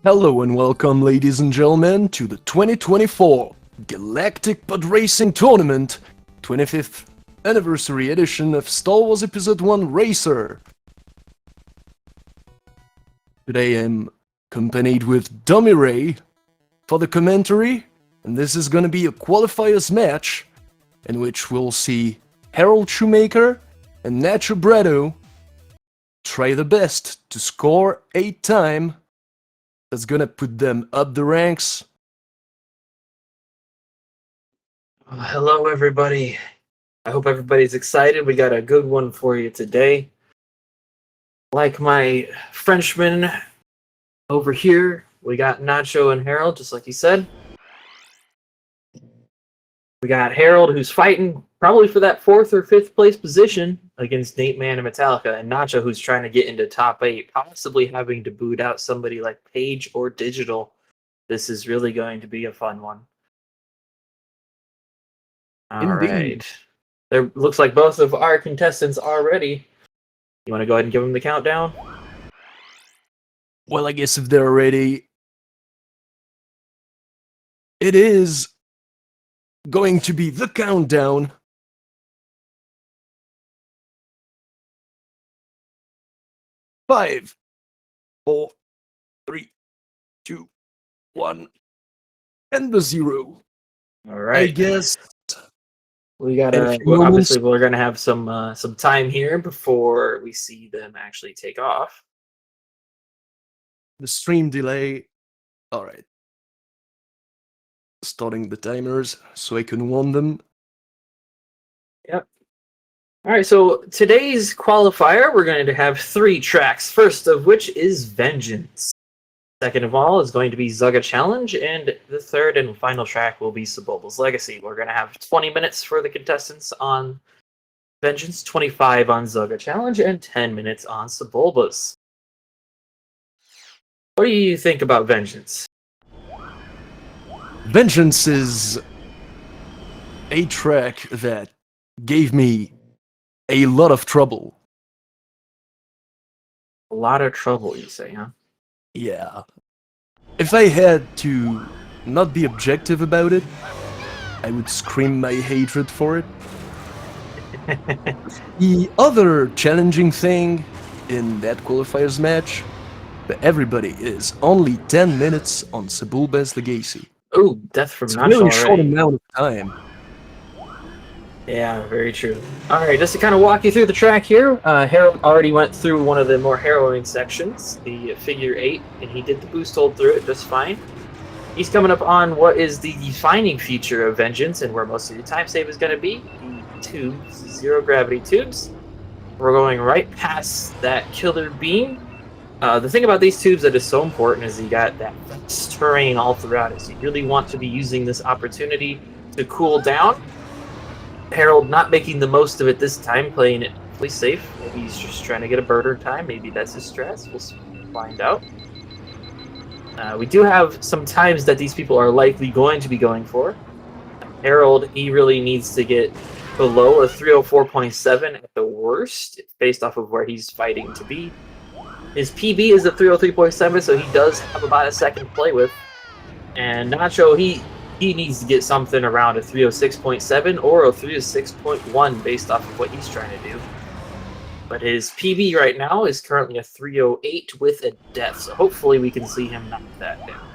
Hello and welcome, ladies and gentlemen, to the 2024 Galactic Pod Racing Tournament 25th Anniversary Edition of Star Wars Episode 1 Racer. Today I'm accompanied with Dummy Ray for the commentary, and this is gonna be a qualifiers match in which we'll see Harold Shoemaker and NachoBrado try the best to score 8 times. That's gonna put them up the ranks. Hello, everybody. I hope everybody's excited. We got a good one for you today. Like my Frenchman over here, we got Nacho and Harold, just like he said. We got Harold, who's fighting probably for that 4th or 5th place position against Nate Man and Metallica, and Nacho, who's trying to get into top 8, possibly having to boot out somebody like Page or Digital. This is really going to be a fun one. All right. There looks like both of our contestants are ready. You want to go ahead and give them the countdown? Well, I guess if they're ready, it is going to be the countdown. 5, 4, 3, 2, 1, and the 0. All right. I guess we gotta. Obviously, we're gonna have some time here before we see them actually take off. The stream delay. All right. Starting the timers so I can warn them. Yep. All right, so today's qualifier, we're going to have 3 tracks. First of which is Vengeance. Second of all is going to be Zugga Challenge, and the third and final track will be Sebulba's Legacy. We're going to have 20 minutes for the contestants on Vengeance, 25 on Zugga Challenge, and 10 minutes on Sebulba's. What do you think about Vengeance? Vengeance is a track that gave me a lot of trouble. A lot of trouble, you say, huh? Yeah. If I had to not be objective about it, I would scream my hatred for it. The other challenging thing in that qualifiers match, that everybody is only 10 minutes on Sebulba's Legacy. Ooh, Death from It's a Nacho really already. short amount of time. Yeah, very true. Alright, just to kind of walk you through the track here, Harold already went through one of the more harrowing sections, the figure 8, and he did the boost hold through it just fine. He's coming up on what is the defining feature of Vengeance, and where most of the time save is going to be, the tubes, 0 gravity tubes. We're going right past that killer beam. The thing about these tubes that is so important is you got that terrain all throughout it, so you really want to be using this opportunity to cool down. Harold not making the most of it this time, playing it hopefully safe. Maybe he's just trying to get a birder time. Maybe that's his stress. We'll find out. We do have some times that these people are likely going to be going for. Harold, he really needs to get below a 304.7 at the worst, based off of where he's fighting to be. His PB is a 303.7, so he does have about a second to play with. And Nacho, he needs to get something around a 306.7 or a 306.1 based off of what he's trying to do. But his PB right now is currently a 308 with a death, so hopefully we can see him knock that down.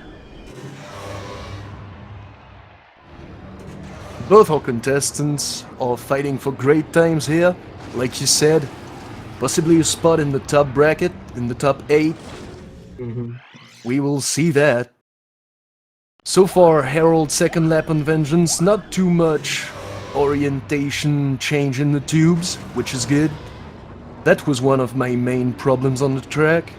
Both our contestants are fighting for great times here. Like you said, possibly a spot in the top bracket, in the top 8. We will see that. So far, Harold's second lap on Vengeance, not too much orientation change in the tubes, which is good. That was one of my main problems on the track.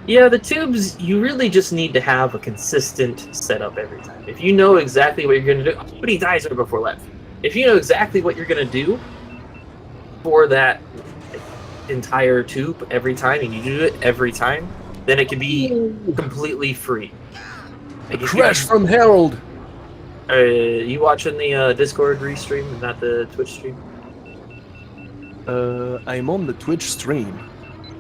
Yeah, the tubes, you really just need to have a consistent setup every time. If you know exactly what you're going to do, nobody dies right before left. If you know exactly what you're going to do for that entire tube every time, and you do it every time, then it can be completely free. A crash from Harold! You watching the Discord restream, not the Twitch stream? I'm on the Twitch stream.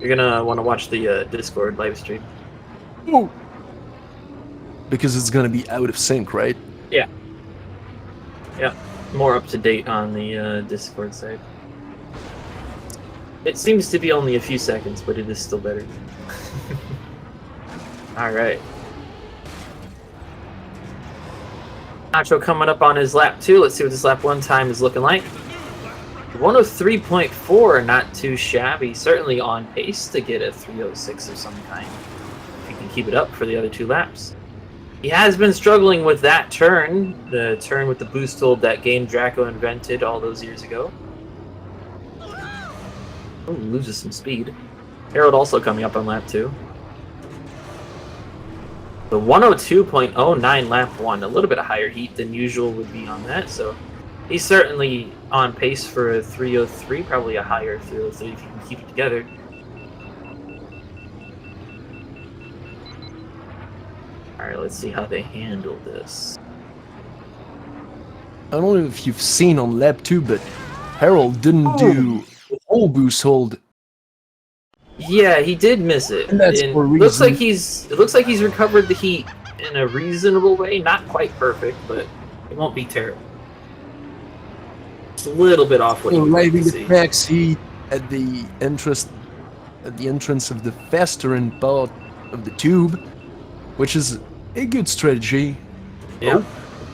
You're gonna want to watch the Discord live stream. Oh. Because it's gonna be out of sync, right? Yeah. Yeah. More up to date on the Discord side. It seems to be only a few seconds, but it is still better. All right. Nacho coming up on his lap 2. Let's see what this lap 1 time is looking like. 103.4, not too shabby. Certainly on pace to get a 306 of some kind. If he can keep it up for the other 2 laps. He has been struggling with that turn, the turn with the boost hold that Game Draco invented all those years ago. Oh, loses some speed. Harold also coming up on lap 2. The 102.09 lap 1, a little bit of higher heat than usual would be on that, so he's certainly on pace for a 303, probably a higher 303 if he can keep it together. Alright, let's see how they handle this. I don't know if you've seen on lap 2, but Harold didn't do the whole boost hold. Yeah, he did miss it. And that's for a reason. It looks like he's recovered the heat in a reasonable way. Not quite perfect, but it won't be terrible. It's a little bit off what you would like to see. The max heat at the entrance of the faster end part of the tube, which is a good strategy. Yeah.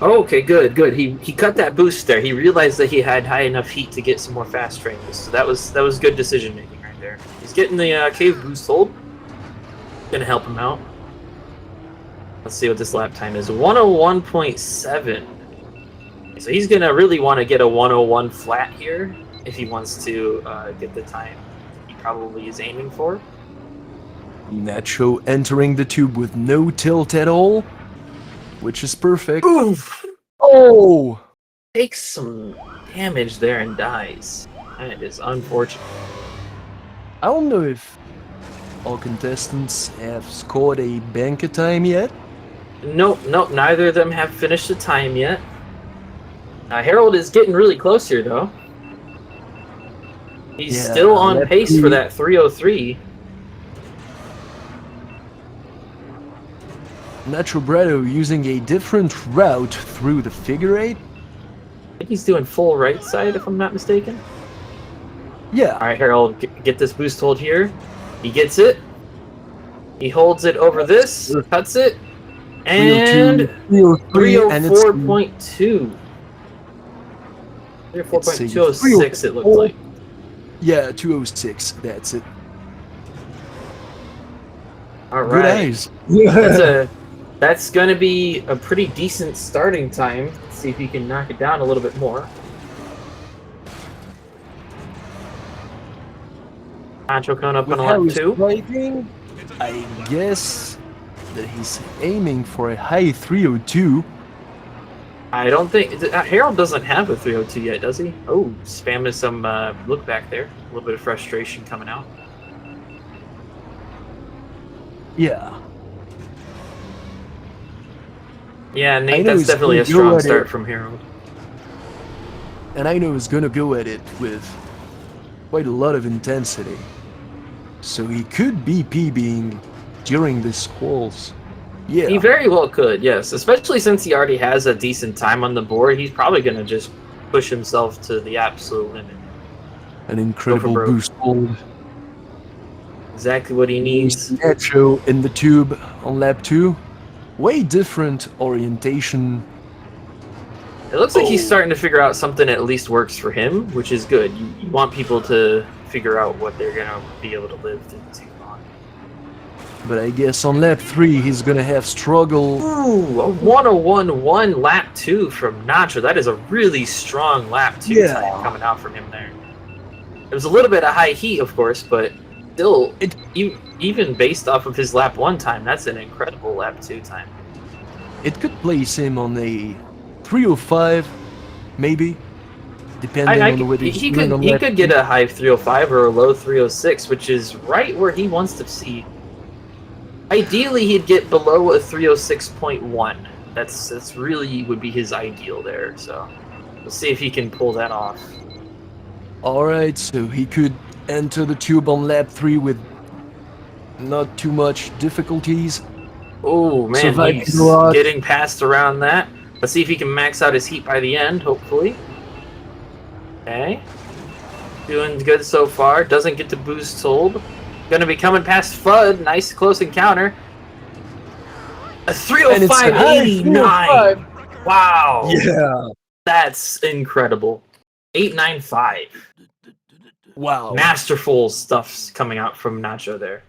Oh, okay, good. He cut that boost there. He realized that he had high enough heat to get some more fast frames. So that was good decision making right there. He's getting the cave boost hold. Gonna help him out. Let's see what this lap time is. 101.7. So he's gonna really want to get a 101 flat here if he wants to get the time he probably is aiming for. Nacho entering the tube with no tilt at all, which is perfect. Oof! Oh! Takes some damage there and dies. That is unfortunate. I don't know if all contestants have scored a banker time yet. Nope, neither of them have finished the time yet. Harold is getting really close here, though. He's still on pace for that 303. NachoBrado using a different route through the figure 8. I think he's doing full right side, if I'm not mistaken. Yeah. Alright, Harold, get this boost hold here. He gets it. He holds it over this, cuts it, and 304.2. 304.206 it looks like. Yeah, 206, that's it. Alright. Good eyes. That's going to be a pretty decent starting time. Let's see if he can knock it down a little bit more. Nacho coming up on lap 2. I guess that he's aiming for a high 302. I don't think... Harold doesn't have a 302 yet, does he? Oh, spamming some look back there. A little bit of frustration coming out. Yeah. Yeah, Nate, that's definitely a strong start from Harold. And I know he's going to go at it with quite a lot of intensity. So he could be PBing during this quals. Yeah. He very well could, yes. Especially since he already has a decent time on the board. He's probably going to just push himself to the absolute limit. An incredible boost hold. Exactly what he needs. Nacho in the tube on lap 2. Way different orientation. It looks like he's starting to figure out something that at least works for him, which is good. You want people to figure out what they're going to be able to live to on. But I guess on lap 3, he's going to have struggle. Ooh, a 101.1 lap 2 from Nacho. That is a really strong lap 2 time coming out from him there. It was a little bit of high heat, of course, but still, even based off of his lap 1 time, that's an incredible lap 2 time. It could place him on a 305, maybe, depending on whether he could get a high 305 or a low 306, which is right where he wants to see. Ideally, he'd get below a 306.1. That's really would be his ideal there. So we'll see if he can pull that off. All right, so he could enter the tube on lap 3 with not too much difficulties. Oh man, Survived he's a lot. getting passed around that. Let's see if he can max out his heat by the end, hopefully. Okay. Doing good so far. Doesn't get the boost sold. Gonna be coming past Fudd. Nice close encounter. A 305.89. Wow. Yeah. That's incredible. 895. Wow. Masterful stuff's coming out from Nacho there.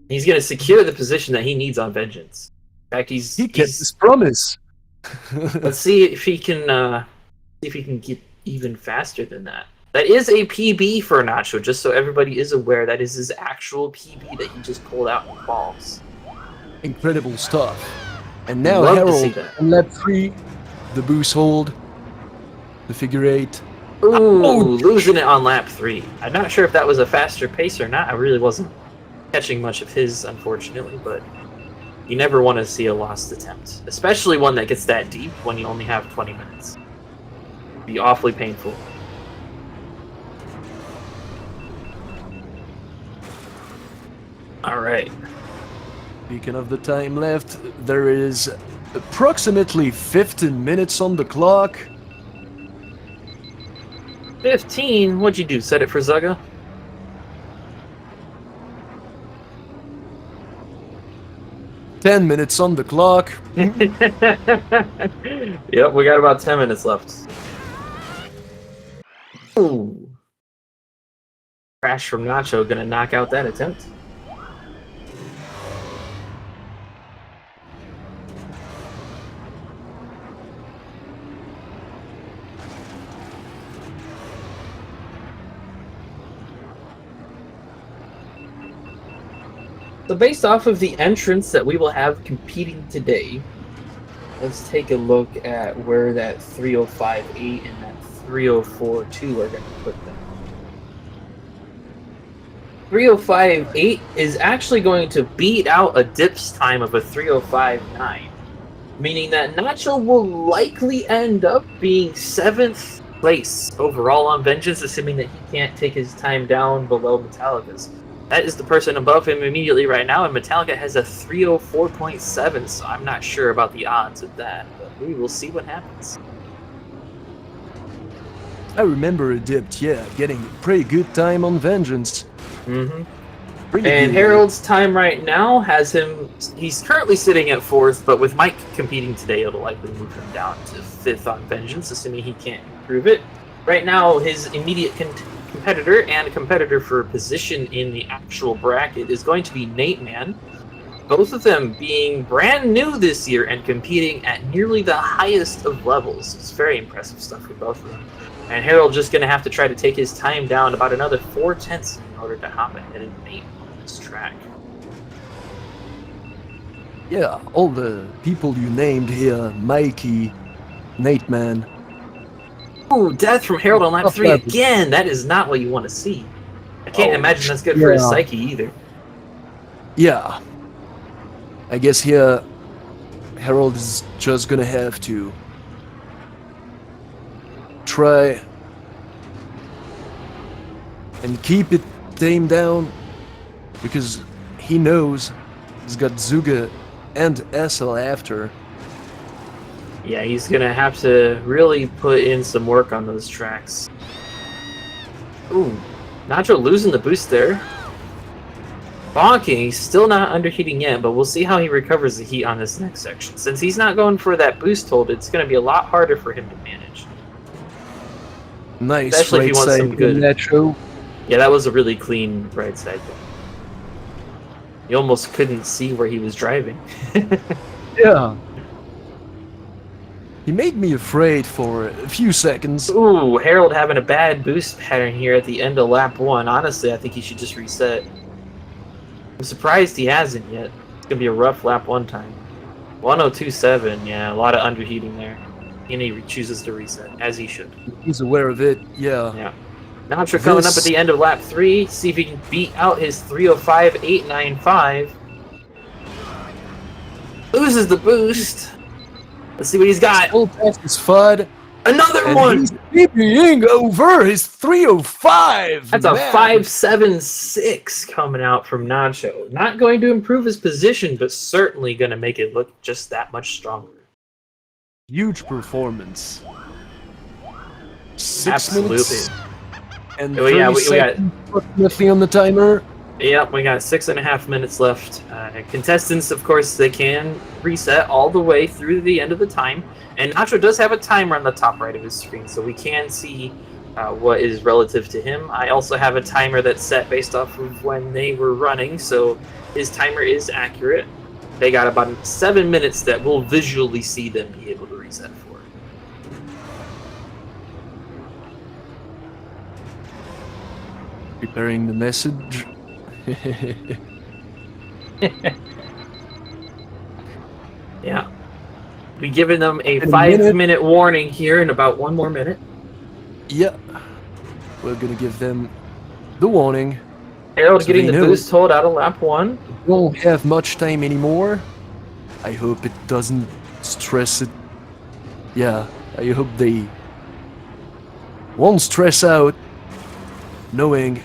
He's gonna secure the position that he needs on Vengeance. In fact, He kept his promise. let's see if he can get even faster than that. That is a PB for Nacho, just so everybody is aware. That is his actual PB that he just pulled out in balls. Incredible stuff. And now Love to see Harold that. on lap 3, the boost hold, the figure 8. Ooh, losing it on lap 3. I'm not sure if that was a faster pace or not. I really wasn't catching much of his, unfortunately, but you never want to see a lost attempt, especially one that gets that deep when you only have 20 minutes. It'd be awfully painful. All right. Speaking of the time left, there is approximately 15 minutes on the clock. 15? What'd you do? Set it for Zugga? Ten minutes on the clock. Yep, we got about 10 minutes left. Ooh. Crash from Nacho gonna knock out that attempt. So based off of the entrants that we will have competing today, let's take a look at where that 305.8 and that 304.2 are going to put them. 305.8 is actually going to beat out a dips time of a 305.9, meaning that Nacho will likely end up being 7th place overall on Vengeance, assuming that he can't take his time down below Metallica's. That is the person above him immediately right now, and Metallica has a 304.7, so I'm not sure about the odds of that, but we will see what happens. I remember a dipped, yeah, getting pretty good time on Vengeance. Mm-hmm. Pretty And good. Harold's time right now has him, he's currently sitting at 4th, but with Mike competing today, it'll likely move him down to 5th on Vengeance, assuming he can't improve it. Right now, his immediate competitor and competitor for position in the actual bracket is going to be Nate Man. Both of them being brand new this year and competing at nearly the highest of levels. It's very impressive stuff for both of them. And Harold just going to have to try to take his time down about another 4/10 in order to hop ahead of Nate on this track. Yeah, all the people you named here, Mikey, Nate Man. Ooh, death from Harold on lap Tough 3 level. again. That is not what you want to see. I can't imagine that's good for his yeah. psyche either. Yeah. I guess here, Harold is just gonna have to try and keep it tamed down, because he knows he's got Zuga and SL after. Yeah, he's going to have to really put in some work on those tracks. Ooh, Nacho losing the boost there. Bonking, he's still not underheating yet, but we'll see how he recovers the heat on this next section. Since he's not going for that boost hold, it's going to be a lot harder for him to manage. Nice Especially if he right wants side some good- from Nacho. Yeah, that was a really clean right side though. You almost couldn't see where he was driving. Yeah. He made me afraid for a few seconds. Ooh, Harold having a bad boost pattern here at the end of lap 1. Honestly, I think he should just reset. I'm surprised he hasn't yet. It's gonna be a rough lap 1 time. 102.7, yeah, a lot of underheating there. And he chooses to reset, as he should. He's aware of it, yeah. Yeah. Nacho coming up at the end of lap 3. See if he can beat out his 305.895. Loses the boost. Let's see what he's got. Full past his FUD. Another And one! he's being over his 305. That's a man. 5.76 coming out from Nacho. Not going to improve his position, but certainly going to make it look just that much stronger. Huge performance. 6 Absolutely. minutes and Oh, yeah, 30 we got- seconds approximately on the timer. Yep, we got 6.5 minutes left. Contestants, of course, they can reset all the way through the end of the time. And Nacho does have a timer on the top right of his screen, so we can see what is relative to him. I also have a timer that's set based off of when they were running, so his timer is accurate. They got about 7 minutes that we'll visually see them be able to reset for. Preparing the message. Yeah. We're giving them a In a 5-minute warning here in about 1 more minute. Yeah. We're gonna give them the warning. Harold So getting they the know. boost hold out of lap 1. Won't have much time anymore. I hope it doesn't stress it. Yeah, I hope they won't stress out knowing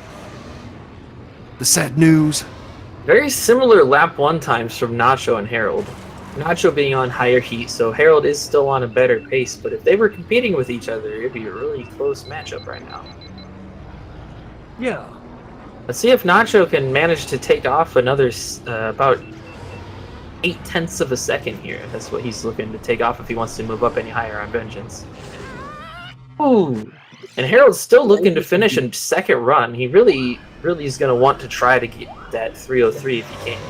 the sad news. Very similar lap 1 times from Nacho and Harold. Nacho being on higher heat, so Harold is still on a better pace, but if they were competing with each other, it'd be a really close matchup right now. Yeah. Let's see if Nacho can manage to take off another about 0.8 of a second here. That's what he's looking to take off if he wants to move up any higher on Vengeance. Ooh. And Harold's still looking to finish in second run. He really is going to want to try to get that 303 if he can.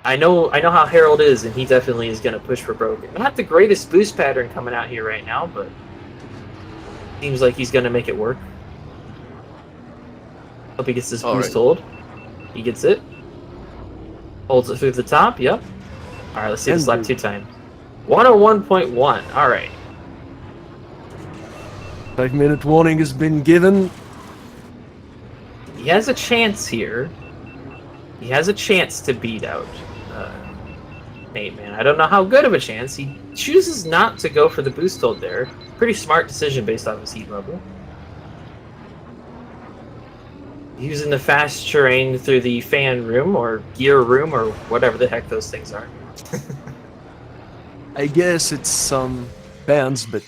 I know how Harold is, and he definitely is going to push for broken. Not the greatest boost pattern coming out here right now, but seems like he's going to make it work. Hope he gets this boost hold. He gets it. Holds it through the top, yep. Alright, let's see this lap 2 times. 101.1, alright. 5-minute warning has been given. He has a chance here. He has a chance to beat out Nate, man. I don't know how good of a chance. He chooses not to go for the boost hold there. Pretty smart decision based off his heat level. Using the fast terrain through the fan room or gear room or whatever the heck those things are. I guess it's some bands, but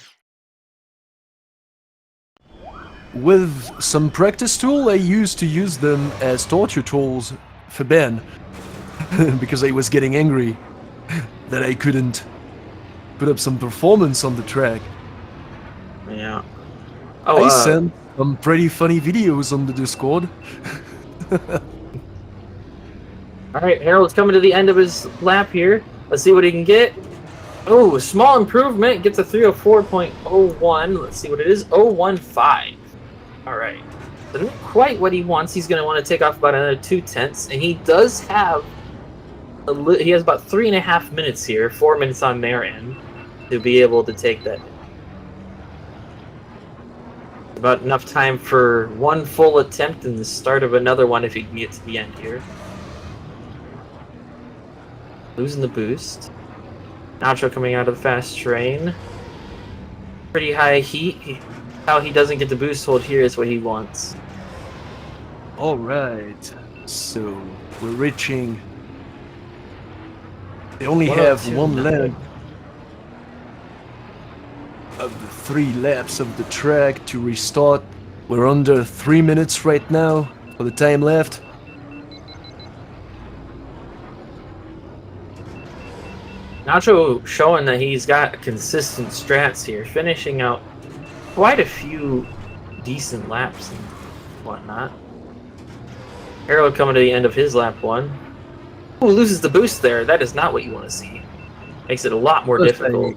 with some practice tool, I used to use them as torture tools for Ben because I was getting angry that I couldn't put up some performance on the track. Yeah. I sent some pretty funny videos on the Discord. Alright, Harold's coming to the end of his lap here. Let's see what he can get. Oh, a small improvement. Gets a 304.01. Let's see what it is. 015. Alright. So not quite what he wants. He's going to want to take off about another 0.2. And he does have... he has about 3.5 minutes here. 4 minutes on their end. To be able to take that. About enough time for one full attempt and the start of another one if he can get to the end here. Losing the boost. Nacho coming out of the fast terrain. Pretty high heat. How he doesn't get the boost hold here is what he wants. Alright, so we're reaching... They only have one lap of the 3 laps of the track to restart. We're under 3 minutes right now for the time left. Nacho showing that he's got consistent strats here, finishing out quite a few decent laps and whatnot. Harold coming to the end of his lap 1. Ooh, loses the boost there. That is not what you want to see. Makes it a lot more difficult.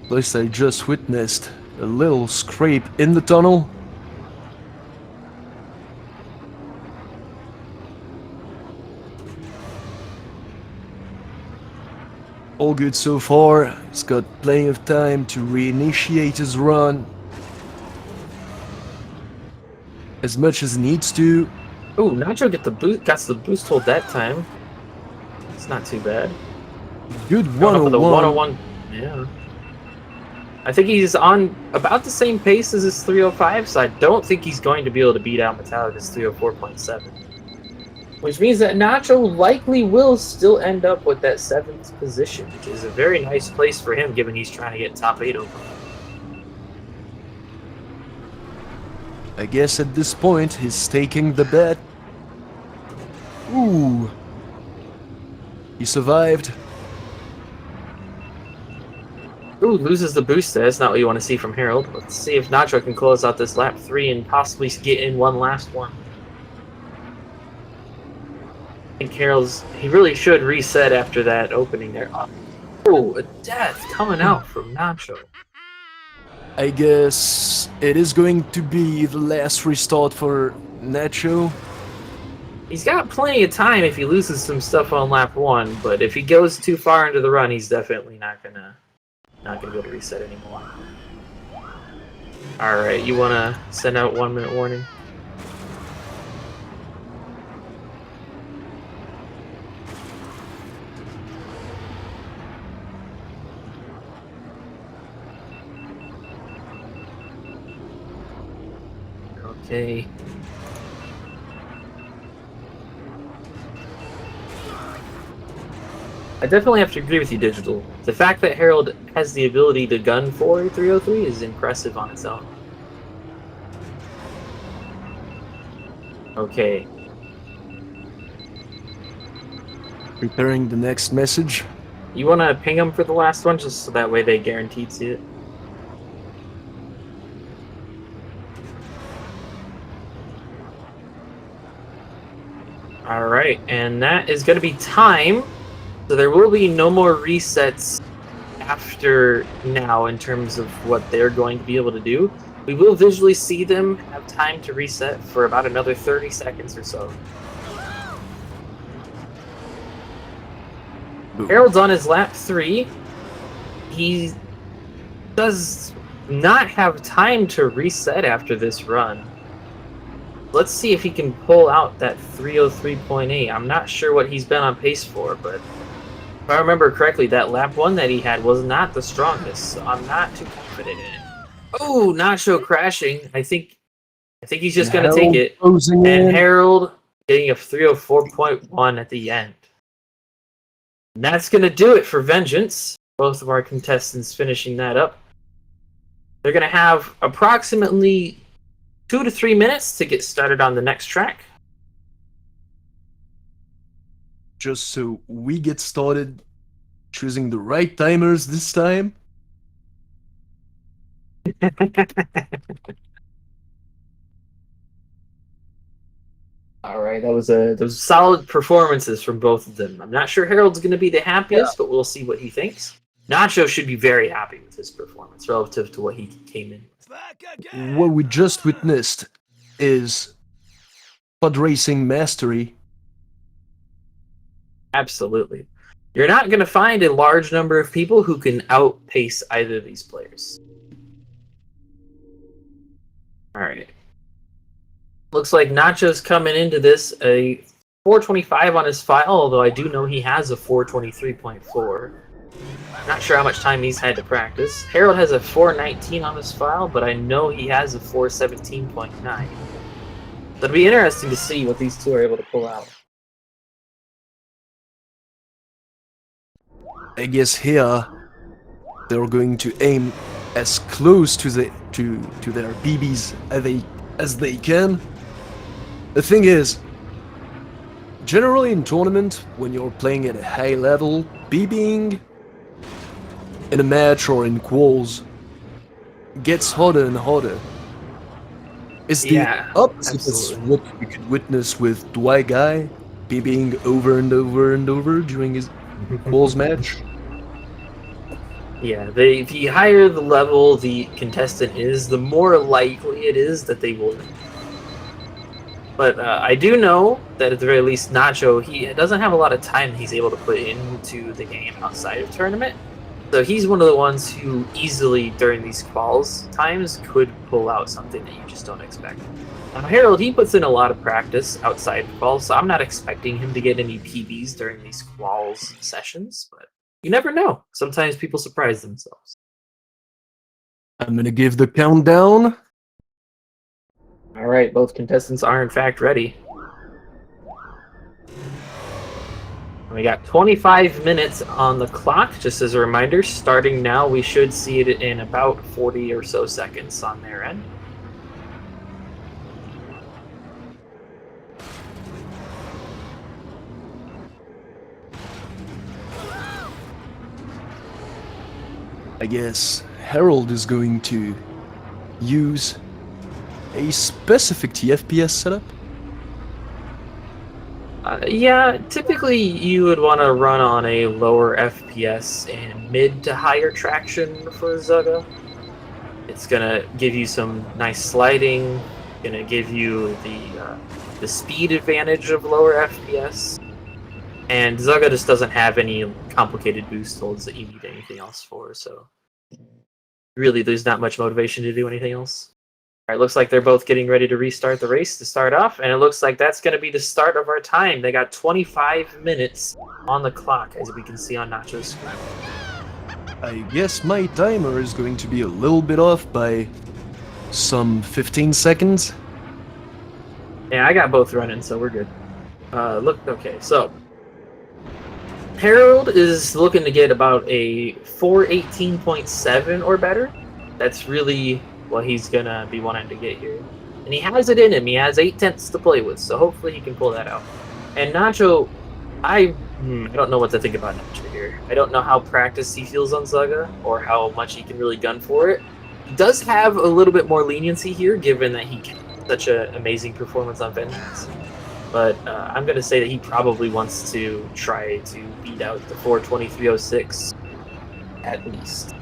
Plus, I just witnessed a little scrape in the tunnel. All good so far. He's got plenty of time to reinitiate his run as much as he needs to. Ooh, Nacho got the boost hold that time. It's not too bad. Good Going up with 101. a 101. Yeah. I think he's on about the same pace as his 305, so I don't think he's going to be able to beat out Metallica's 304.7. Which means that Nacho likely will still end up with that 7th position, which is a very nice place for him, given he's trying to get top 8 over. I guess at this point, he's taking the bet. Ooh. He survived. Ooh, loses the boost. That's not what you want to see from Harold. Let's see if Nacho can close out this lap 3 and possibly get in one last one. I think he really should reset after that opening there. Oh, a death coming out from Nacho. I guess it is going to be the last restart for Nacho. He's got plenty of time if he loses some stuff on lap 1, but if he goes too far into the run, he's definitely not gonna be able to reset anymore. All right, you want to send out 1-minute warning? Okay. I definitely have to agree with you, Digital. The fact that Harold has the ability to gun for 303 is impressive on its own. Okay. Preparing the next message. You want to ping them for the last one, just so that way they guaranteed see it? Alright, and that is going to be time. So there will be no more resets after now in terms of what they're going to be able to do. We will visually see them have time to reset for about another 30 seconds or so. Boom. Harold's on his lap 3. He does not have time to reset after this run. Let's see if he can pull out that 303.8. I'm not sure what he's been on pace for, but if I remember correctly, that lap 1 that he had was not the strongest, so I'm not too confident in it. Oh, Nacho crashing. I think he's just going to take it. And Harold getting a 304.1 at the end. And that's going to do it for Vengeance. Both of our contestants finishing that up. They're going to have approximately 2 to 3 minutes to get started on the next track. Just so we get started choosing the right timers this time. All right, those solid performances from both of them. I'm not sure Harold's going to be the happiest, but we'll see what he thinks. Nacho should be very happy with his performance relative to what he came in with. What we just witnessed is pod racing mastery. Absolutely. You're not going to find a large number of people who can outpace either of these players. All right. Looks like Nacho's coming into this a 425 on his file, although I do know he has a 423.4. Not sure how much time he's had to practice. Harold has a 419 on his file, but I know he has a 417.9. It'll be interesting to see what these two are able to pull out. I guess here they're going to aim as close to their BBs as they can. The thing is, generally in tournament, when you're playing at a high level, BBing in a match or in quals gets harder and harder. It's the opposite of what we could witness with Dwight Guy BBing over and over and over during his quals match. Yeah, the higher the level the contestant is, the more likely it is that they will. But I do know that at the very least, Nacho, he doesn't have a lot of time he's able to put into the game outside of tournament. So he's one of the ones who easily, during these quals times, could pull out something that you just don't expect. Now, Harold, he puts in a lot of practice outside of quals, so I'm not expecting him to get any PBs during these quals sessions, but you never know. Sometimes people surprise themselves. I'm gonna give the countdown. All right, both contestants are in fact ready. We got 25 minutes on the clock, just as a reminder. Starting now, we should see it in about 40 or so seconds on their end. I guess Harold is going to use a specific TFPS setup. Yeah, typically you would want to run on a lower FPS and mid to higher traction for Zugga. It's gonna give you some nice sliding, gonna give you the speed advantage of lower FPS, and Zugga just doesn't have any complicated boost holds that you need anything else for, so really there's not much motivation to do anything else. All right, looks like they're both getting ready to restart the race to start off, and it looks like that's going to be the start of our time. They got 25 minutes on the clock, as we can see on Nacho's screen. I guess my timer is going to be a little bit off by some 15 seconds. Yeah, I got both running, so we're good. Okay, so Harold is looking to get about a 418.7 or better. That's really what he's gonna be wanting to get here. And he has it in him. He has 8/10 to play with, so hopefully he can pull that out. And Nacho, I don't know what to think about Nacho here. I don't know how practiced he feels on Zugga, or how much he can really gun for it. He does have a little bit more leniency here, given that he had such an amazing performance on Vengeance. But I'm going to say that he probably wants to try to beat out the 423.06 at least.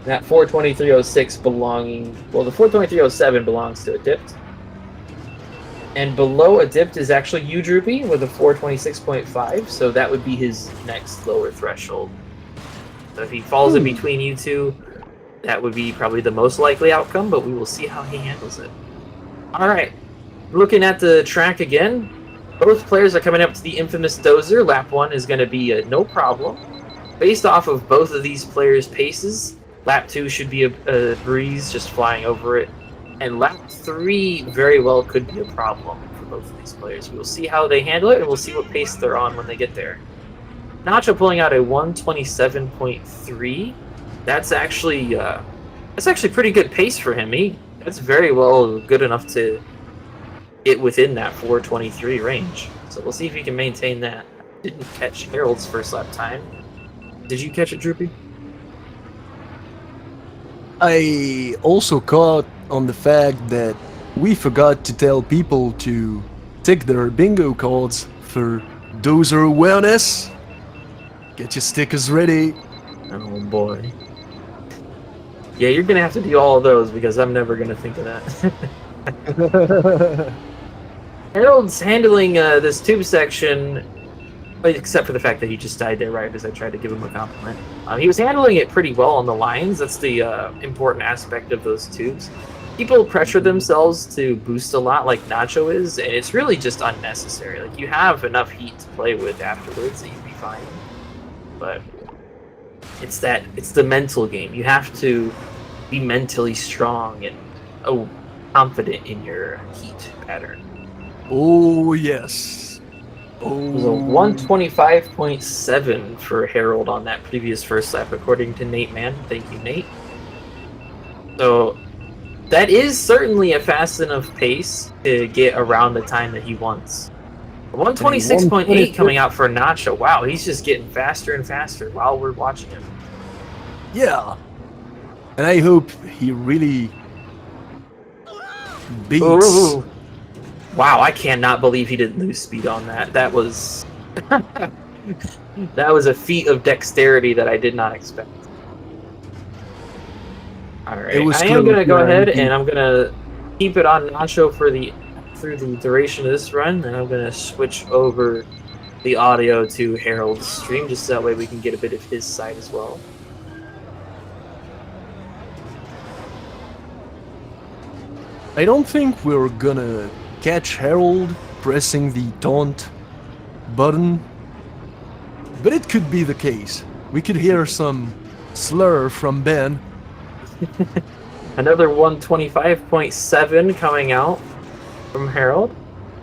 That 423.06 the 423.07 belongs to a dipped. And below a dipped is actually you, Droopy, with a 426.5, so that would be his next lower threshold. So if he falls in between you two, that would be probably the most likely outcome, but we will see how he handles it. Alright, looking at the track again, both players are coming up to the infamous dozer. Lap 1 is going to be no problem. Based off of both of these players' paces, Lap 2 should be a breeze, just flying over it. And Lap 3 very well could be a problem for both of these players. We'll see how they handle it, and we'll see what pace they're on when they get there. Nacho pulling out a 127.3. That's actually pretty good pace for him. That's very well good enough to get within that 423 range. So we'll see if he can maintain that. Didn't catch Harold's first lap time. Did you catch it, Droopy? I also caught on the fact that we forgot to tell people to tick their bingo cards for dozer awareness. Get your stickers ready. Oh boy. Yeah, you're gonna have to do all of those because I'm never gonna think of that. Harold's handling this tube section, except for the fact that he just died there right as I tried to give him a compliment. He was handling it pretty well on the lines. That's the important aspect of those tubes. People pressure themselves to boost a lot like Nacho is, and it's really just unnecessary. Like, you have enough heat to play with afterwards that you'd be fine. But it's the mental game. You have to be mentally strong and confident in your heat pattern. Oh, yes. It was a 125.7 for Harold on that previous first lap, according to Nate Mann. Thank you, Nate. So that is certainly a fast enough pace to get around the time that he wants. 126.8 coming out for Nacho. Wow, he's just getting faster and faster while we're watching him. Yeah. And I hope he really beats... Ooh. Wow, I cannot believe he didn't lose speed on that. That was... that was a feat of dexterity that I did not expect. Alright, I am going to go ahead and I'm going to keep it on Nacho through the duration of this run, and I'm going to switch over the audio to Harold's stream, just so that way we can get a bit of his side as well. I don't think we're gonna catch Harold pressing the taunt button, but it could be the case. We could hear some slur from Ben. Another 125.7 coming out from Harold.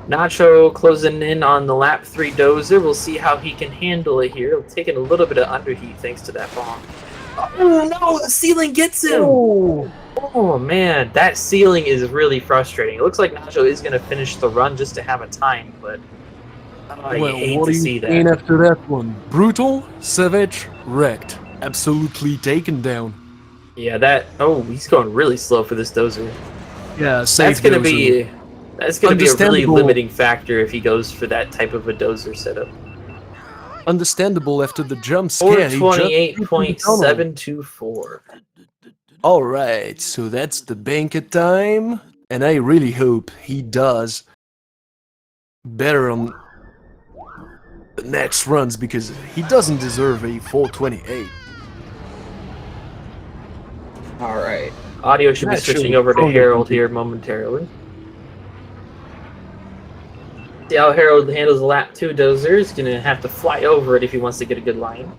Nacho closing in on the lap 3 dozer. We'll see how he can handle it here. Taking a little bit of underheat thanks to that bomb. Oh no, the ceiling gets him! Oh man, that ceiling is really frustrating. It looks like Nacho is going to finish the run just to have a time, but you hate what to are see you that. saying after that one? Brutal, savage, wrecked. Absolutely taken down. Yeah, that. Oh, he's going really slow for this dozer. Yeah, That's gonna be a really limiting factor if he goes for that type of a dozer setup. Understandable after the jump scare. 428.724. Alright, so that's the banker time. And I really hope he does better on the next runs because he doesn't deserve a 428. Alright. Audio should be switching over to Harold here momentarily. See how Harold handles the lap 2 dozer. He's gonna have to fly over it if he wants to get a good line.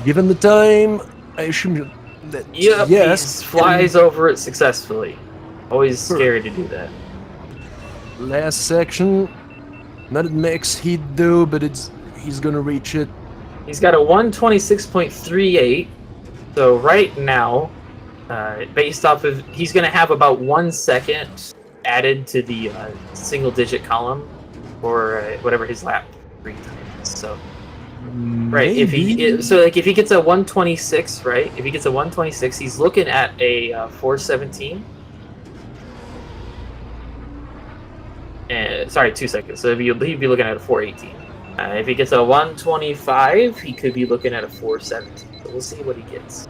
Given the time, I assume that yes, he flies over it successfully. Always scary to do that. Last section, not at max heat though, but he's gonna reach it. He's got a 126.38. So right now, based off of, he's gonna have about 1 second added to the single-digit column, or whatever his lap 3 time is. So, right, if he gets a 126, right? If he gets a 126, he's looking at a 417. Sorry, 2 seconds. So he'd be looking at a 418. If he gets a 125, he could be looking at a 417. So we'll see what he gets.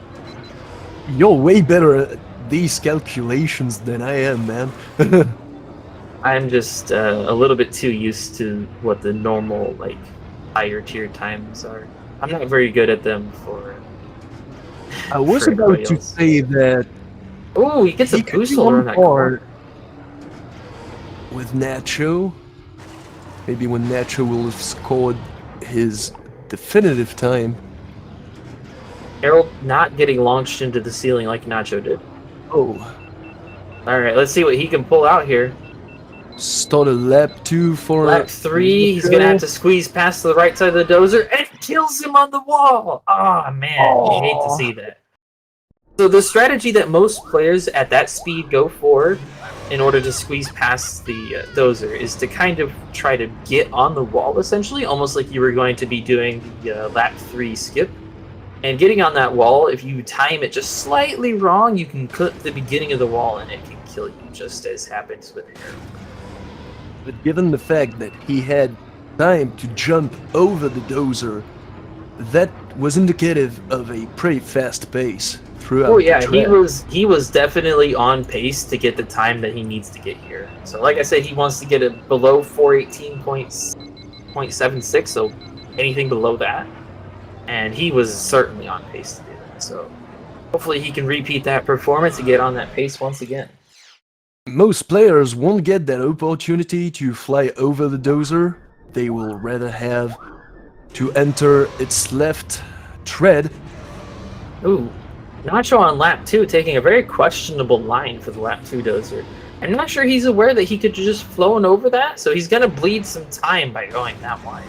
You're way better at these calculations than I am, man. I'm just a little bit too used to what the normal, like, higher tier times are. I'm not very good at them for. I was about to say that. Oh, he gets a boost holder on that car. With Nacho. Maybe when Nacho will have scored his definitive time. Harold not getting launched into the ceiling like Nacho did. Oh. Alright, let's see what he can pull out here. Start a lap 2 for... Lap 3, he's going to have to squeeze past to the right side of the dozer, and it kills him on the wall! Oh, man, you hate to see that. So the strategy that most players at that speed go for in order to squeeze past the dozer is to kind of try to get on the wall, essentially, almost like you were going to be doing the lap 3 skip. And getting on that wall, if you time it just slightly wrong, you can clip the beginning of the wall and it can kill you, just as happens with Harold. But given the fact that he had time to jump over the dozer, that was indicative of a pretty fast pace throughout the track. he was definitely on pace to get the time that he needs to get here. So like I said, he wants to get it below 418.76, so anything below that. And he was certainly on pace to do that. So hopefully he can repeat that performance and get on that pace once again. Most players won't get that opportunity to fly over the dozer. They will rather have to enter its left tread. Ooh, Nacho on lap 2 taking a very questionable line for the lap 2 dozer. I'm not sure he's aware that he could just flown over that, so he's going to bleed some time by going that wide.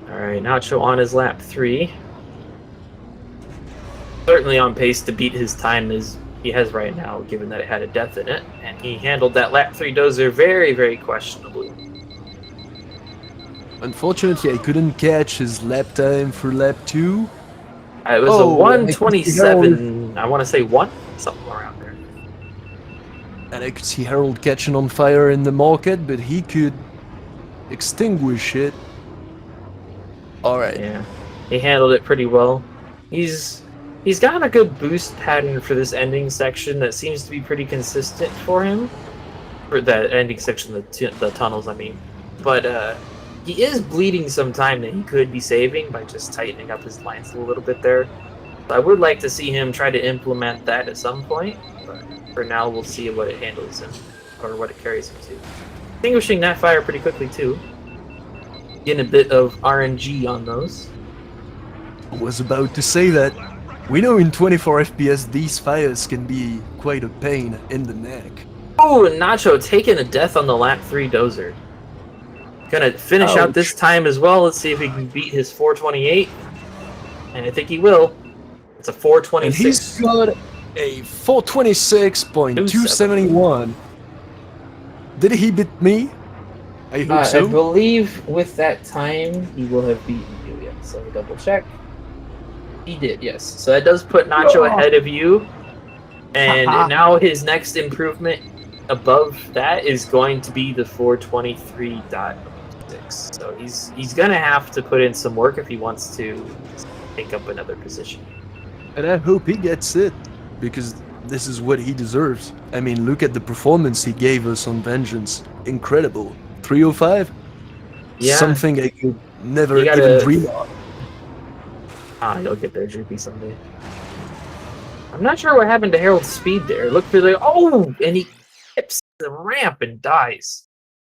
Alright, Nacho on his lap 3. Certainly on pace to beat his time as he has right now, given that it had a death in it. And he handled that lap 3 dozer very, very questionably. Unfortunately, I couldn't catch his lap time for lap 2. It was a 127, I want to say 1? Something around there. And I could see Harold catching on fire in the market, but he could extinguish it. Alright. Yeah, he handled it pretty well. He's got a good boost pattern for this ending section that seems to be pretty consistent for him. For that ending section, the tunnels, I mean. But he is bleeding some time that he could be saving by just tightening up his lines a little bit there. So I would like to see him try to implement that at some point. But for now, we'll see what it handles him, or what it carries him to. extinguishing that fire pretty quickly too. Getting a bit of RNG on those. I was about to say that. We know in 24 FPS these fires can be quite a pain in the neck. Oh, and Nacho taking a death on the lap 3 dozer. Gonna finish out this time as well. Let's see if he can beat his 428. And I think he will. It's a 426. And he's got a 426.271. Did he beat me? I hope so. I believe with that time, he will have beaten you. Yeah, so let me double check. He did, yes. So that does put Nacho ahead of you. And now his next improvement above that is going to be the 423.6. So he's going to have to put in some work if he wants to take up another position. And I hope he gets it, because this is what he deserves. I mean, look at the performance he gave us on Vengeance. Incredible. 305? Yeah. Something I could never even dream of. You'll get there, Droopy, someday. I'm not sure what happened to Harold's speed there. Look for the... Oh! And he tips the ramp and dies.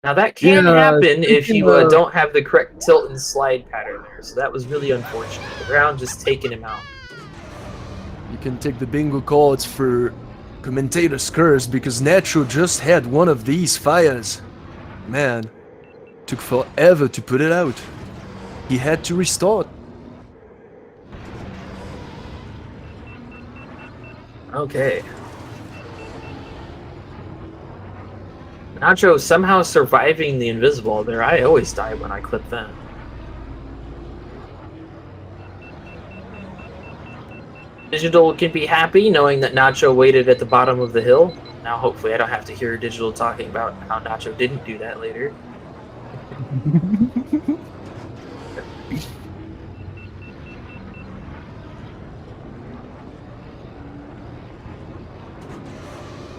Now, that can happen if you don't have the correct tilt and slide pattern there. So that was really unfortunate. The ground just taking him out. You can take the bingo cards for commentator's curse, because Nacho just had one of these fires. Man, took forever to put it out. He had to restart. Okay. Nacho somehow surviving the invisible there. I always die when I clip that. Digital can be happy knowing that Nacho waited at the bottom of the hill. Now hopefully I don't have to hear Digital talking about how Nacho didn't do that later.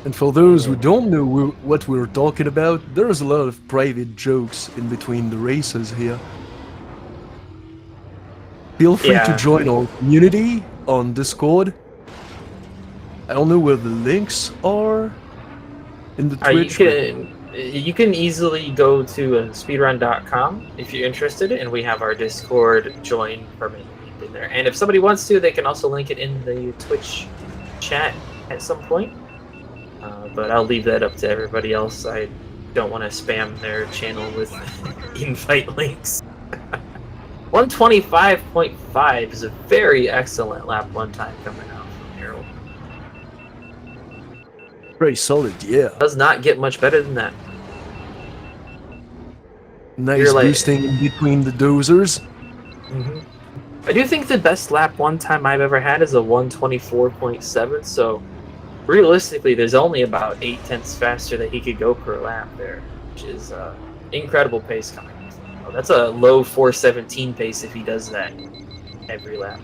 And for those who don't know what we're talking about, there's a lot of private jokes in between the races here. Feel free to join our community on Discord. I don't know where the links are in the Twitch. You can easily go to speedrun.com if you're interested, and we have our Discord join permanently in there. And if somebody wants to, they can also link it in the Twitch chat at some point. But I'll leave that up to everybody else. I don't want to spam their channel with invite links. 125.5 is a very excellent lap one time coming out from Harold. Very solid, yeah. Does not get much better than that. Nice boosting in between the dozers. Mm-hmm. I do think the best lap one time I've ever had is a 124.7, so realistically there's only about 8/10 faster that he could go per lap there, which is incredible pace coming. Oh, that's a low 417 pace if he does that every lap.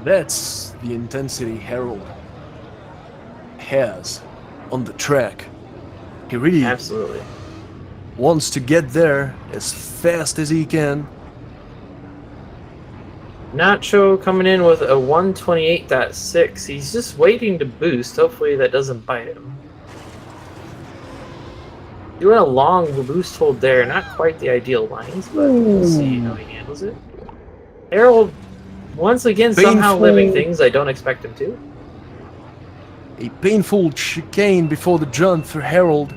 That's the intensity Harold has on the track. He really absolutely wants to get there as fast as he can. Nacho coming in with a 128.6. He's just waiting to boost. Hopefully that doesn't bite him. Doing a long boost hold there. Not quite the ideal lines, but we'll see how he handles it. Harold, once again, somehow living things I don't expect him to. A painful chicane before the jump for Harold.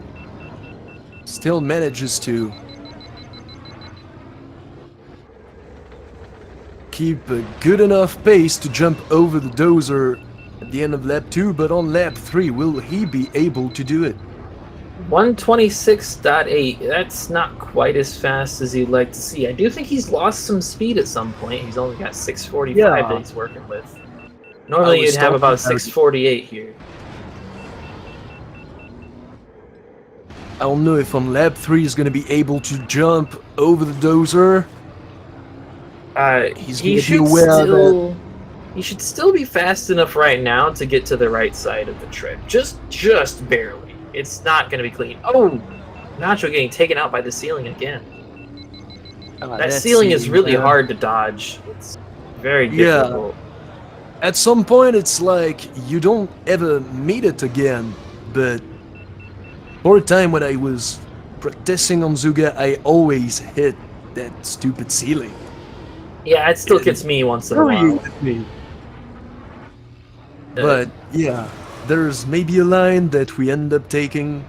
Still manages to keep a good enough pace to jump over the dozer at the end of lap 2, but on lap 3, will he be able to do it? 126.8. That's not quite as fast as you'd like to see. I do think he's lost some speed at some point. He's only got 645 that he's working with. Normally you'd have about 648 here. I don't know if on lap 3 he's going to be able to jump over the dozer. He should still be fast enough right now to get to the right side of the trip. Just barely. It's not going to be clean. Oh, Nacho getting taken out by the ceiling again. That ceiling is really hard to dodge. It's very difficult. At some point, it's like you don't ever meet it again. But for a time when I was practicing on Zuga, I always hit that stupid ceiling. Yeah, it still gets me once in a while. Infuriated me. But yeah, there's maybe a line that we end up taking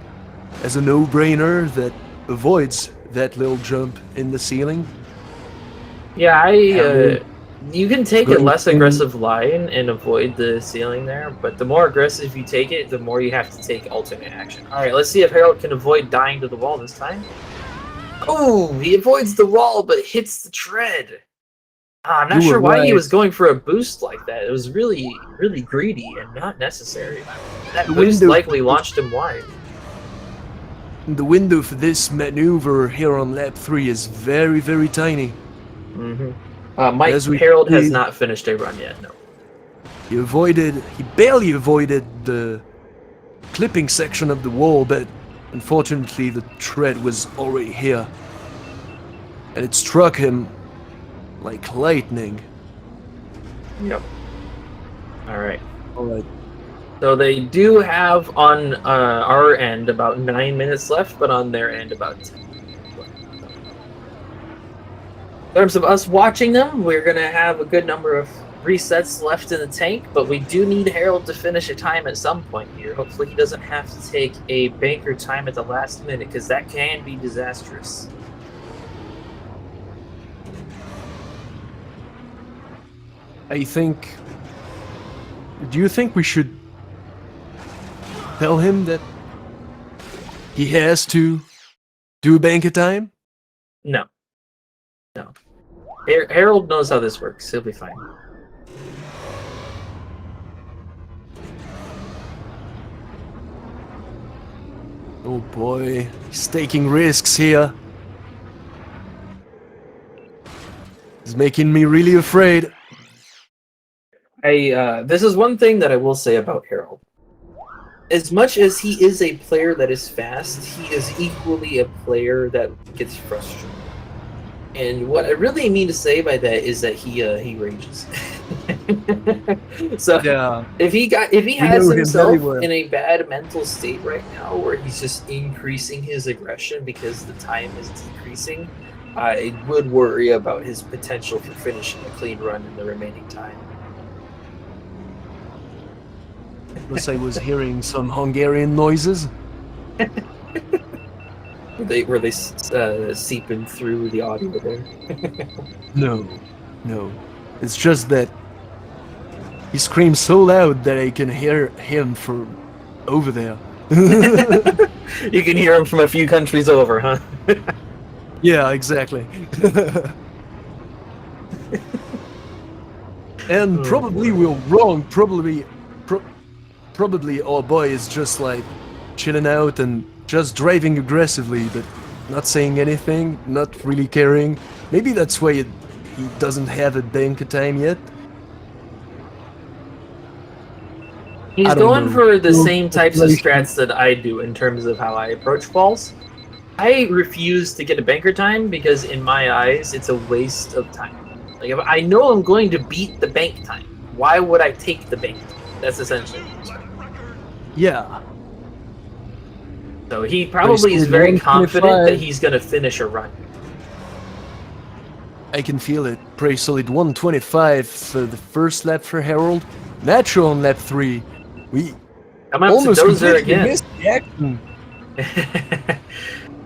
as a no-brainer that avoids that little jump in the ceiling. Yeah, you can take a Going less through- aggressive line and avoid the ceiling there, but the more aggressive you take it, the more you have to take alternate action. Alright, let's see if Harold can avoid dying to the wall this time. Oh, he avoids the wall but hits the tread. I'm not You sure were why he right. was going for a boost like that. It was really, really greedy and not necessary. That The boost window- likely launched him wide. The window for this maneuver here on lap 3 is very, very tiny. Mike, As we Harold has see- not finished a run yet, no. He barely avoided the clipping section of the wall, but unfortunately the tread was already here. And it struck him like lightning. Yep. Alright. Alright. So they do have on our end about 9 minutes left, but on their end about 10. In terms of us watching them, we're going to have a good number of resets left in the tank, but we do need Harold to finish a time at some point here. Hopefully he doesn't have to take a banker time at the last minute, because that can be disastrous. Do you think we should tell him that he has to do a bank of time? No. No. Harold knows how this works. He'll be fine. Oh boy, he's taking risks here. He's making me really afraid. This is one thing that I will say about Harold. As much as he is a player that is fast, he is equally a player that gets frustrated. And what I really mean to say by that is that he rages. So Yeah. if he has know him himself very well. in a bad mental state right now, where he's just increasing his aggression because the time is decreasing, I would worry about his potential for finishing a clean run in the remaining time. Plus I was hearing some Hungarian noises. Were they seeping through the audio there? No. It's just that he screams so loud that I can hear him from over there. You can hear him from a few countries over, huh? Yeah, exactly. And probably we're wrong. Probably our boy is just like chilling out and just driving aggressively, but not saying anything, not really caring. Maybe that's why he doesn't have a bank of time yet. He's I don't going know. for the same types of Speculation. strats that I do in terms of how I approach balls. I refuse to get a banker time because in my eyes it's a waste of time. Like, if I know I'm going to beat the bank time, why would I take the bank time? That's essentially it. Yeah. So he probably is very confident that he's going to finish a run. I can feel it. Pretty solid 125 for the first lap for Harold. Nacho on lap 3. We Coming up to almost Dozer completely again. missed the action.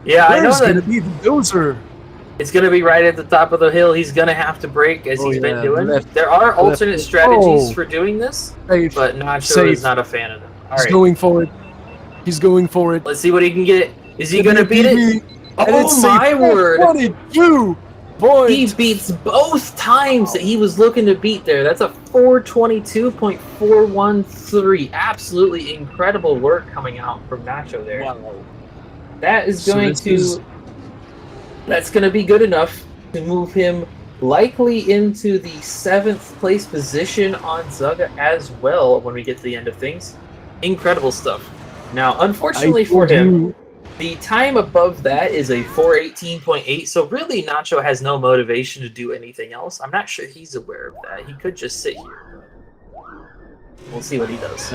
Yeah, I know Where's gonna that be the Dozer? it's going to be right at the top of the hill. He's going to have to brake as he's been doing. left- There are alternate left- strategies oh. for doing this, Safe. but Nacho Safe. is not a fan of them. All He's right, going for it. He's going for it. let's see what he can get. Is he going to beat it? And it's Oh my safe. word! 22 points. He beats both times that he was looking to beat there. That's a 422.413. Absolutely incredible work coming out from Nacho there. Wow. That is So going this to is- that's going to be good enough to move him likely into the 7th place position on Zuga as well when we get to the end of things. Incredible stuff. Now, unfortunately for him, the time above that is a 418.8, so really Nacho has no motivation to do anything else. I'm not sure he's aware of that. He could just sit here. We'll see what he does.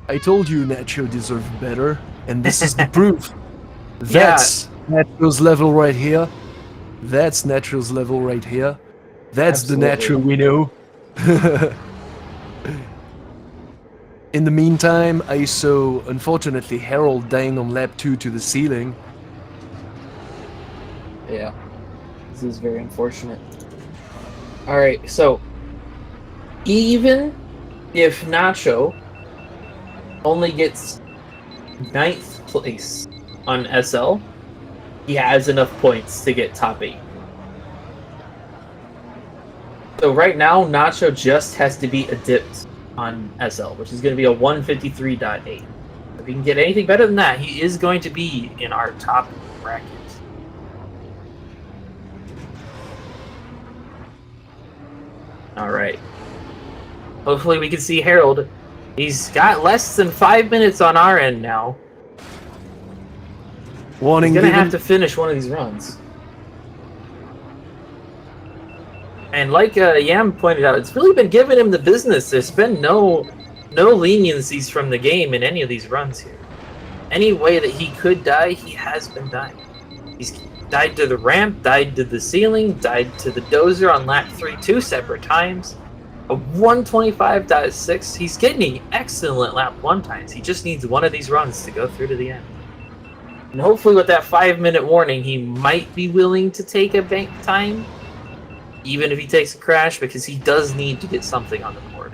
I told you Nacho deserved better, and this is the proof. That's Natural's level right here. That's Natural's level right here. That's Absolutely. the Natural we know. In the meantime, I saw, unfortunately, Harold dying on lap 2 to the ceiling. Yeah. This is very unfortunate. Alright, so even if Nacho only gets 9th place on SL, he has enough points to get top 8. So right now, Nacho just has to beat Adipt on SL, which is going to be a 153.8. If he can get anything better than that, he is going to be in our top bracket. All right. Hopefully we can see Harold. He's got less than 5 minutes on our end now. Warning He's going to given. have to finish one of these runs. And like Yam pointed out, it's really been giving him the business. There's been no leniencies from the game in any of these runs here. Any way that he could die, he has been dying. He's died to the ramp, died to the ceiling, died to the dozer on lap 3 2 separate times. A 125.6. He's getting excellent lap 1 times. He just needs one of these runs to go through to the end. And hopefully with that 5-minute warning, he might be willing to take a bank time, even if he takes a crash, because he does need to get something on the board.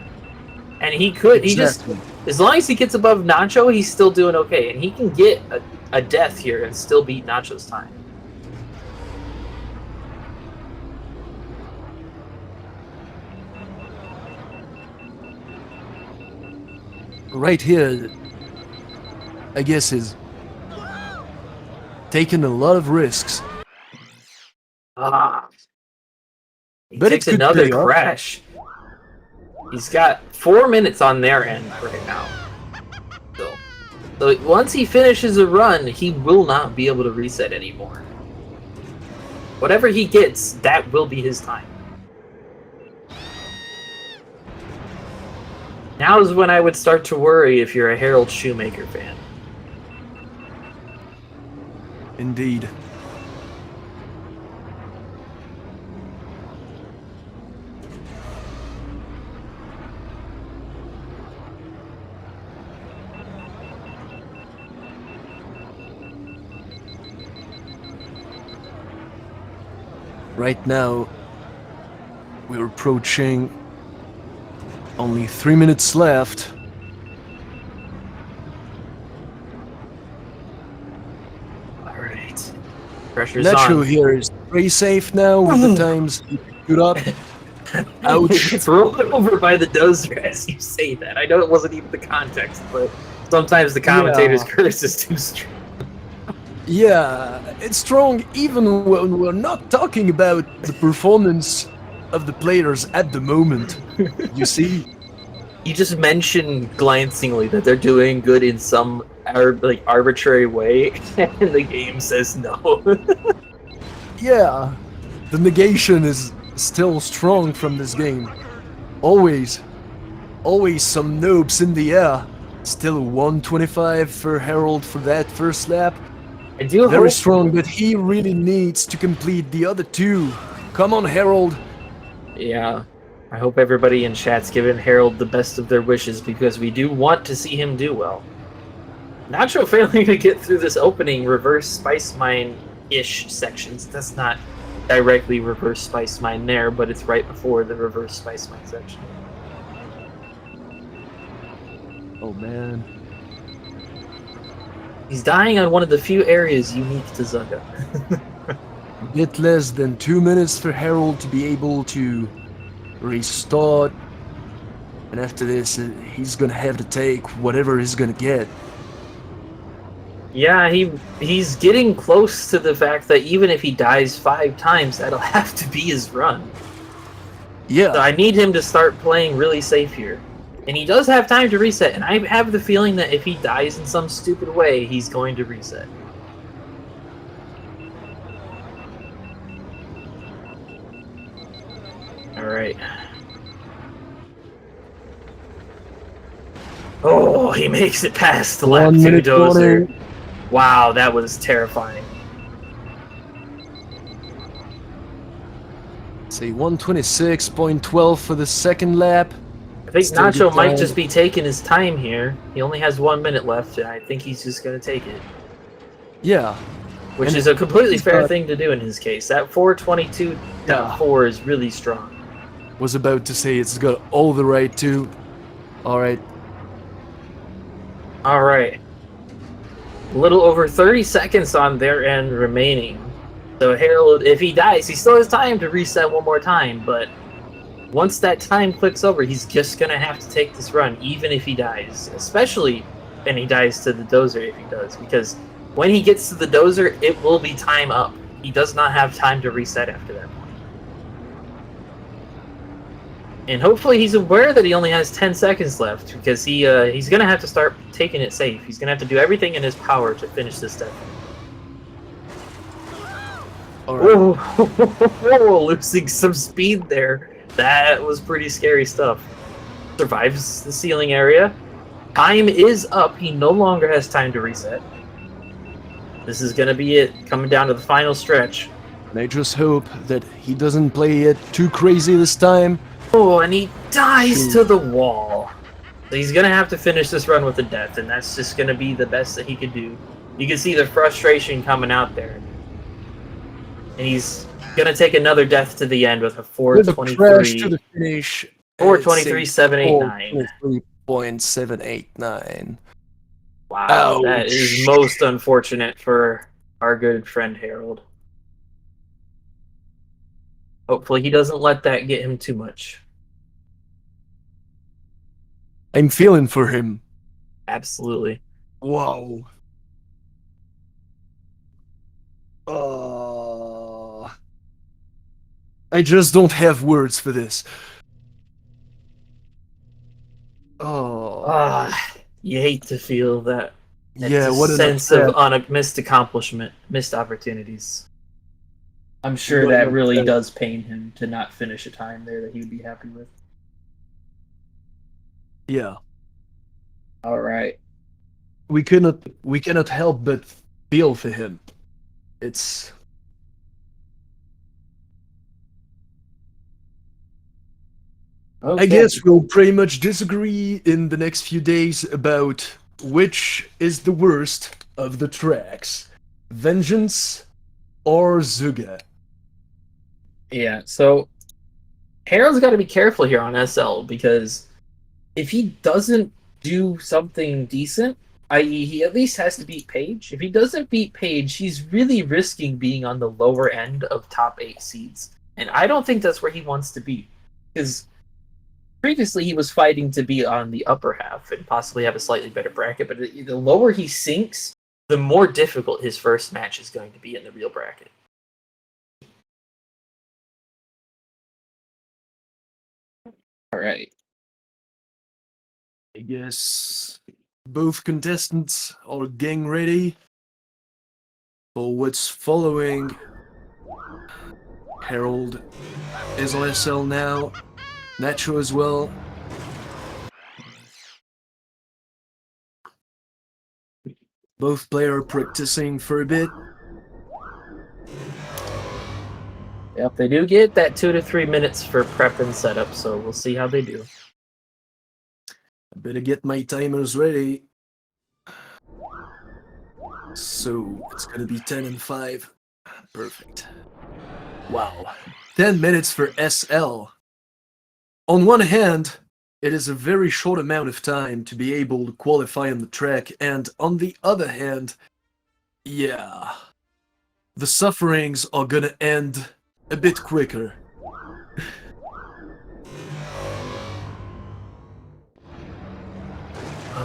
And he could, Exactly. as long as he gets above Nacho, he's still doing okay. And he can get a death here and still beat Nacho's time. Right here, I guess, is taking a lot of risks. He But takes it could another pay off. crash. He's got 4 minutes on their end right now. So once he finishes a run, he will not be able to reset anymore. Whatever he gets, that will be his time. Now is when I would start to worry if you're a Harold Shoemaker fan. Indeed. Right now, we're approaching only 3 minutes left. Alright. Pressure's Nacho on. here is very safe now with the times he put up. Ouch. It's rolled over by the dozer as you say that. I know it wasn't even the context, but sometimes the commentator's curse is too strong. Yeah, it's strong even when we're not talking about the performance of the players at the moment. You see? You just mentioned glancingly that they're doing good in some arbitrary way, and the game says no. Yeah, the negation is still strong from this game. Always some noobs in the air. Still 125 for Harold for that first lap. I do Very hope strong, but he really needs to complete the other 2. Come on, Harold. Yeah. I hope everybody in chat's giving Harold the best of their wishes, because we do want to see him do well. Nacho failing to get through this opening reverse Spice Mine-ish sections. That's not directly reverse Spice Mine there, but it's right before the reverse Spice Mine section. Oh man. He's dying on one of the few areas unique to Zugga. A bit less than 2 minutes for Harold to be able to restart. And after this, he's gonna have to take whatever he's gonna get. Yeah, he's getting close to the fact that even if he dies 5 times, that'll have to be his run. Yeah. So I need him to start playing really safe here. And he does have time to reset, and I have the feeling that if he dies in some stupid way, he's going to reset. Alright. Oh, he makes it past the lap 2 dozer. Wow, that was terrifying. Say 126.12 for the second lap. I think Still Nacho good might time. just be taking his time here. He only has 1 minute left, and I think he's just going to take it. Yeah. Which And is a completely fair got- thing to do in his case. That 422.4 is really strong. Was about to say it's got all the right to. Alright. Alright. A little over 30 seconds on their end remaining. So Harold, if he dies, he still has time to reset one more time, but once that time clicks over, he's just gonna have to take this run, even if he dies. Especially when he dies to the dozer if he does, because when he gets to the dozer, it will be time up. He does not have time to reset after that point. And hopefully he's aware that he only has 10 seconds left, because he's gonna have to start taking it safe. He's gonna have to do everything in his power to finish this step. Alright. Oh, losing some speed there. That was pretty scary stuff. Survives the ceiling area. Time is up. He no longer has time to reset. This is going to be it. Coming down to the final stretch. And I just hope that he doesn't play it too crazy this time. Oh, and he dies to the wall. So he's going to have to finish this run with a death, and that's just going to be the best that he could do. You can see the frustration coming out there. And he's going to take another death to the end with a 423. Crash to the finish. 423.789. 423.789. Wow, Ouch. that is most unfortunate for our good friend Harold. Hopefully he doesn't let that get him too much. I'm feeling for him. Absolutely. Wow. I just don't have words for this. You hate to feel that. Yeah, what a sense of missed accomplishment, missed opportunities. I'm sure What an that really upset. does pain him to not finish a time there that he would be happy with. Yeah. All right. We cannot help but feel for him. It's Okay. I guess we'll pretty much disagree in the next few days about which is the worst of the tracks. Vengeance or Zuga. Yeah, so Harold's got to be careful here on SL, because if he doesn't do something decent, i.e. he at least has to beat Paige. If he doesn't beat Paige, he's really risking being on the lower end of top 8 seeds. And I don't think that's where he wants to be. Because previously he was fighting to be on the upper half and possibly have a slightly better bracket, but the lower he sinks, the more difficult his first match is going to be in the real bracket. All right. I guess both contestants are getting ready for what's following. Harold is on SL now. Nacho as well. Both players practicing for a bit. Yep, they do get that 2 to 3 minutes for prep and setup, so we'll see how they do. I better get my timers ready. So it's gonna be 10 and 5. Perfect. Wow. 10 minutes for SL. On one hand, it is a very short amount of time to be able to qualify on the track, and on the other hand, yeah, the sufferings are gonna end a bit quicker.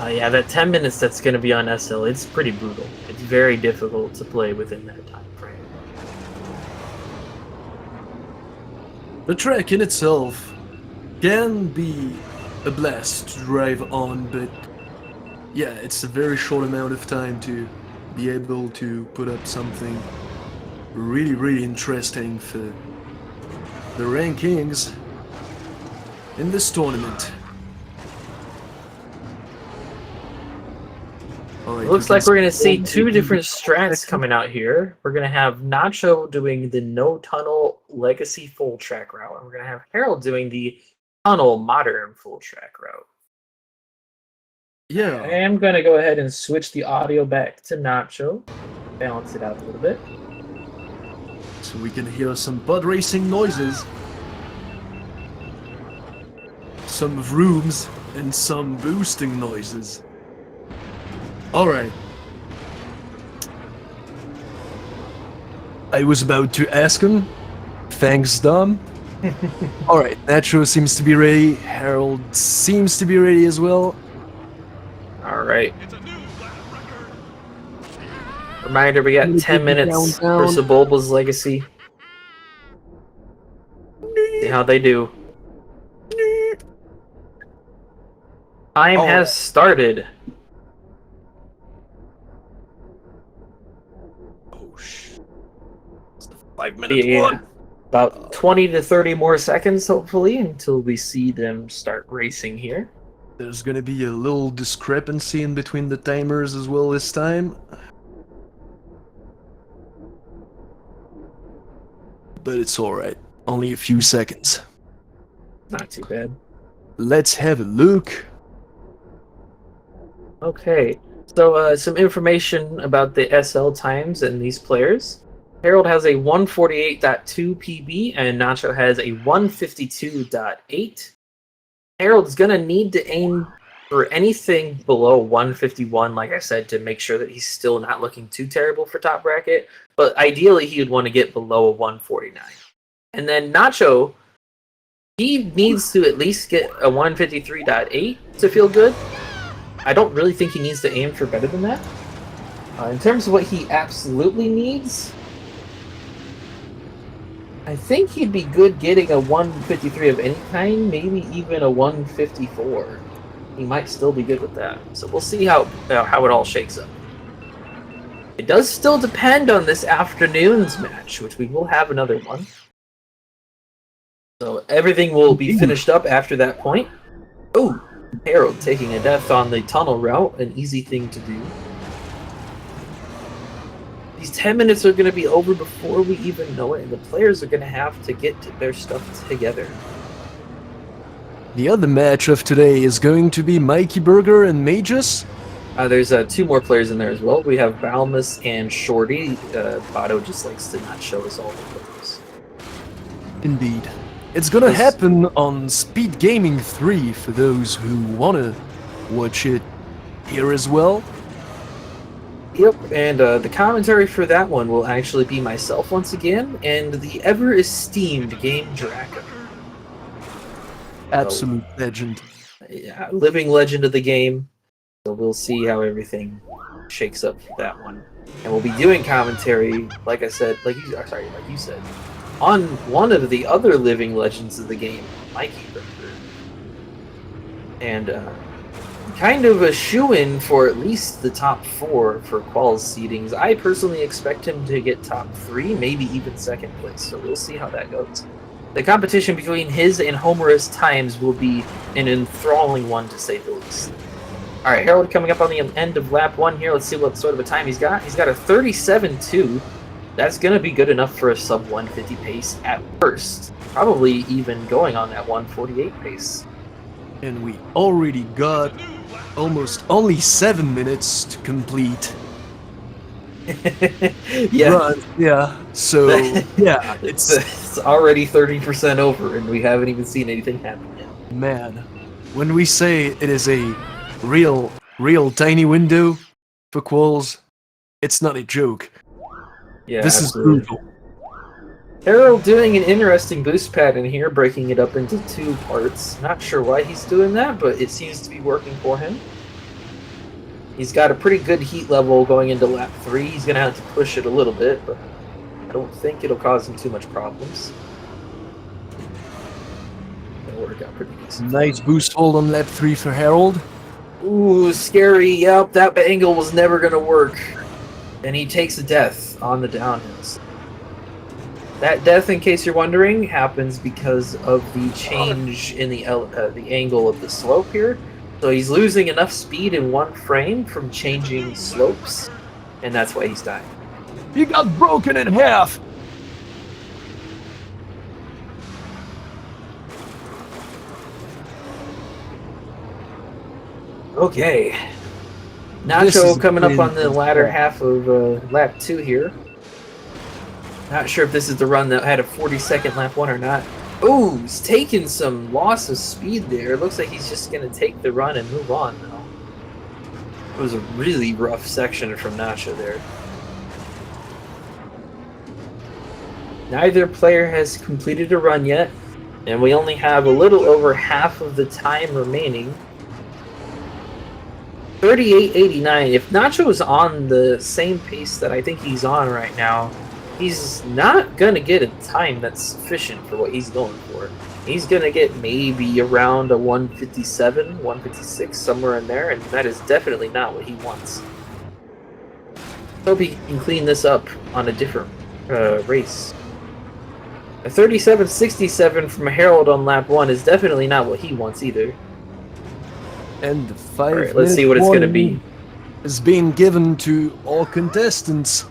Yeah, that 10 minutes that's going to be on SL, it's pretty brutal. It's very difficult to play within that time frame. The track in itself can be a blast to drive on, but yeah, it's a very short amount of time to be able to put up something really, really interesting for the rankings in this tournament. All right, Looks like we're going to see two different strats coming out here. We're going to have Nacho doing the no tunnel legacy full track route, and we're going to have Harold doing the tunnel modern full track route. Yeah. I am going to go ahead and switch the audio back to Nacho, balance it out a little bit. So we can hear some pod racing noises, some vrooms, and some boosting noises. Alright. I was about to ask him. Thanks, Dom. Alright, Nacho seems to be ready. Harold seems to be ready as well. Alright. Reminder, we got 10 minutes for Sebulba's legacy. See how they do. Time has started. Oh, shit. It's the 5-minute one. About 20 to 30 more seconds, hopefully, until we see them start racing here. There's gonna be a little discrepancy in between the timers as well this time. But it's alright. Only a few seconds. Not too bad. Let's have a look. Okay, so some information about the SL times and these players. Harold has a 148.2 PB and Nacho has a 152.8. Harold's going to need to aim for anything below 151, like I said, to make sure that he's still not looking too terrible for top bracket. But ideally, he would want to get below a 149. And then Nacho, he needs to at least get a 153.8 to feel good. I don't really think he needs to aim for better than that. In terms of what he absolutely needs, I think he'd be good getting a 153 of any kind, maybe even a 154. He might still be good with that. So we'll see how it all shakes up. It does still depend on this afternoon's match, which we will have another one. So everything will be finished up after that point. Oh, Harold taking a death on the tunnel route, an easy thing to do. These 10 minutes are going to be over before we even know it, and the players are going to have to get their stuff together. The other match of today is going to be Mikey Burger and Magus. There's two more players in there as well. We have Balmus and Shorty. Bado just likes to not show us all the players. Indeed. It's gonna happen on SpeedGaming 3 for those who wanna watch it here as well. Yep, and the commentary for that one will actually be myself once again, and the ever-esteemed Game Draco. Absolute legend. Yeah, living legend of the game. So we'll see how everything shakes up for that one. And we'll be doing commentary, like I said, like you said, on one of the other living legends of the game, Mikey Burger. And kind of a shoo-in for at least the top 4 for Qual's seedings. I personally expect him to get top 3, maybe even second place, so we'll see how that goes. The competition between his and Homer's times will be an enthralling one, to say the least. Alright, Harold coming up on the end of lap 1 here. Let's see what sort of a time he's got. He's got a 37.2. That's going to be good enough for a sub 150 pace at worst. Probably even going on that 148 pace. And we already got almost only 7 minutes to complete. Yeah. Run. Yeah. So, yeah. It's already 30% over, and we haven't even seen anything happen yet. Man, when we say it is a real tiny window for Qualls, it's not a joke. Yeah, this absolutely. is brutal. Harold doing an interesting boost pattern here, breaking it up into 2 parts. Not sure why he's doing that, but it seems to be working for him. He's got a pretty good heat level going into lap 3. He's going to have to push it a little bit, but I don't think it'll cause him too much problems. It'll work out pretty decent. Nice boost hold on lap 3 for Harold. Ooh, scary. Yep, that angle was never going to work. And he takes a death on the downhills. That death, in case you're wondering, happens because of the change in the angle of the slope here. So he's losing enough speed in one frame from changing slopes, and that's why he's dying. He got broken in half. Okay. This is Nacho coming up pretty on the intense latter track. half of lap 2 here. Not sure if this is the run that had a 40-second lap 1 or not. Oh, he's taking some loss of speed there. It looks like he's just going to take the run and move on now. It was a really rough section from Nacho there. Neither player has completed a run yet, and we only have a little over half of the time remaining. 38.89. If Nacho is on the same pace that I think he's on right now, he's not going to get a time that's sufficient for what he's going for. He's going to get maybe around a 157, 156, somewhere in there, and that is definitely not what he wants. Hope he can clean this up on a different race. A 37.67 from Harold on lap 1 is definitely not what he wants either. And the 5 Alright, let's see what it's going to be. Is being given to all contestants.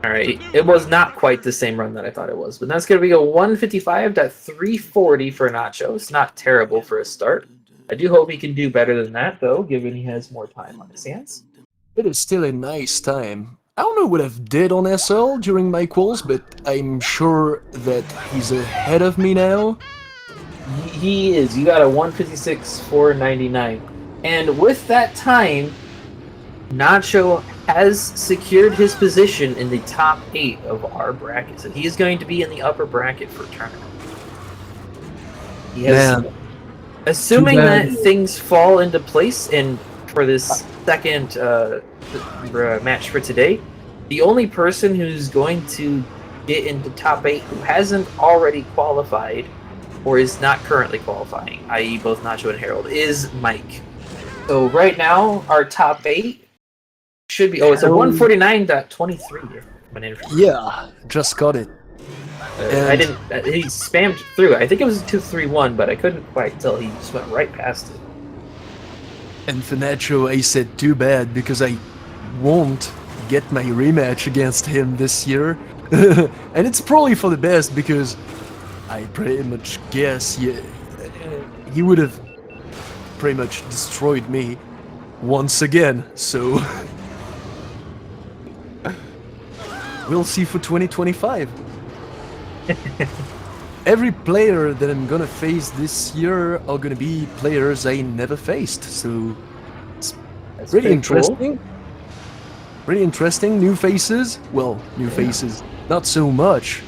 Alright, it was not quite the same run that I thought it was, but that's going to be a 155.340 for Nacho. It's not terrible for a start. I do hope he can do better than that, though, given he has more time on his hands. It is still a nice time. I don't know what I've did on SL during my quals, but I'm sure that he's ahead of me now. He is. You got a 156.499. And with that time, Nacho has secured his position in the top 8 of our bracket. So he is going to be in the upper bracket for tournament. He has, assuming that things fall into place, and for this second match for today, the only person who's going to get into top 8 who hasn't already qualified or is not currently qualifying, i.e. both Nacho and Harold, is Mike. So right now, our top 8 should be... Oh, it's a 149.23. Yeah, just got it. I didn't... he spammed through. I think it was a 231, but I couldn't quite tell. He just went right past it. And for Nacho, I said too bad because I won't get my rematch against him this year. And it's probably for the best because I pretty much guess he would have pretty much destroyed me once again, so we'll see for 2025. Every player that I'm gonna face this year are gonna be players I never faced, so it's pretty interesting. Cool. Pretty interesting. New faces. Well, new faces. Not so much.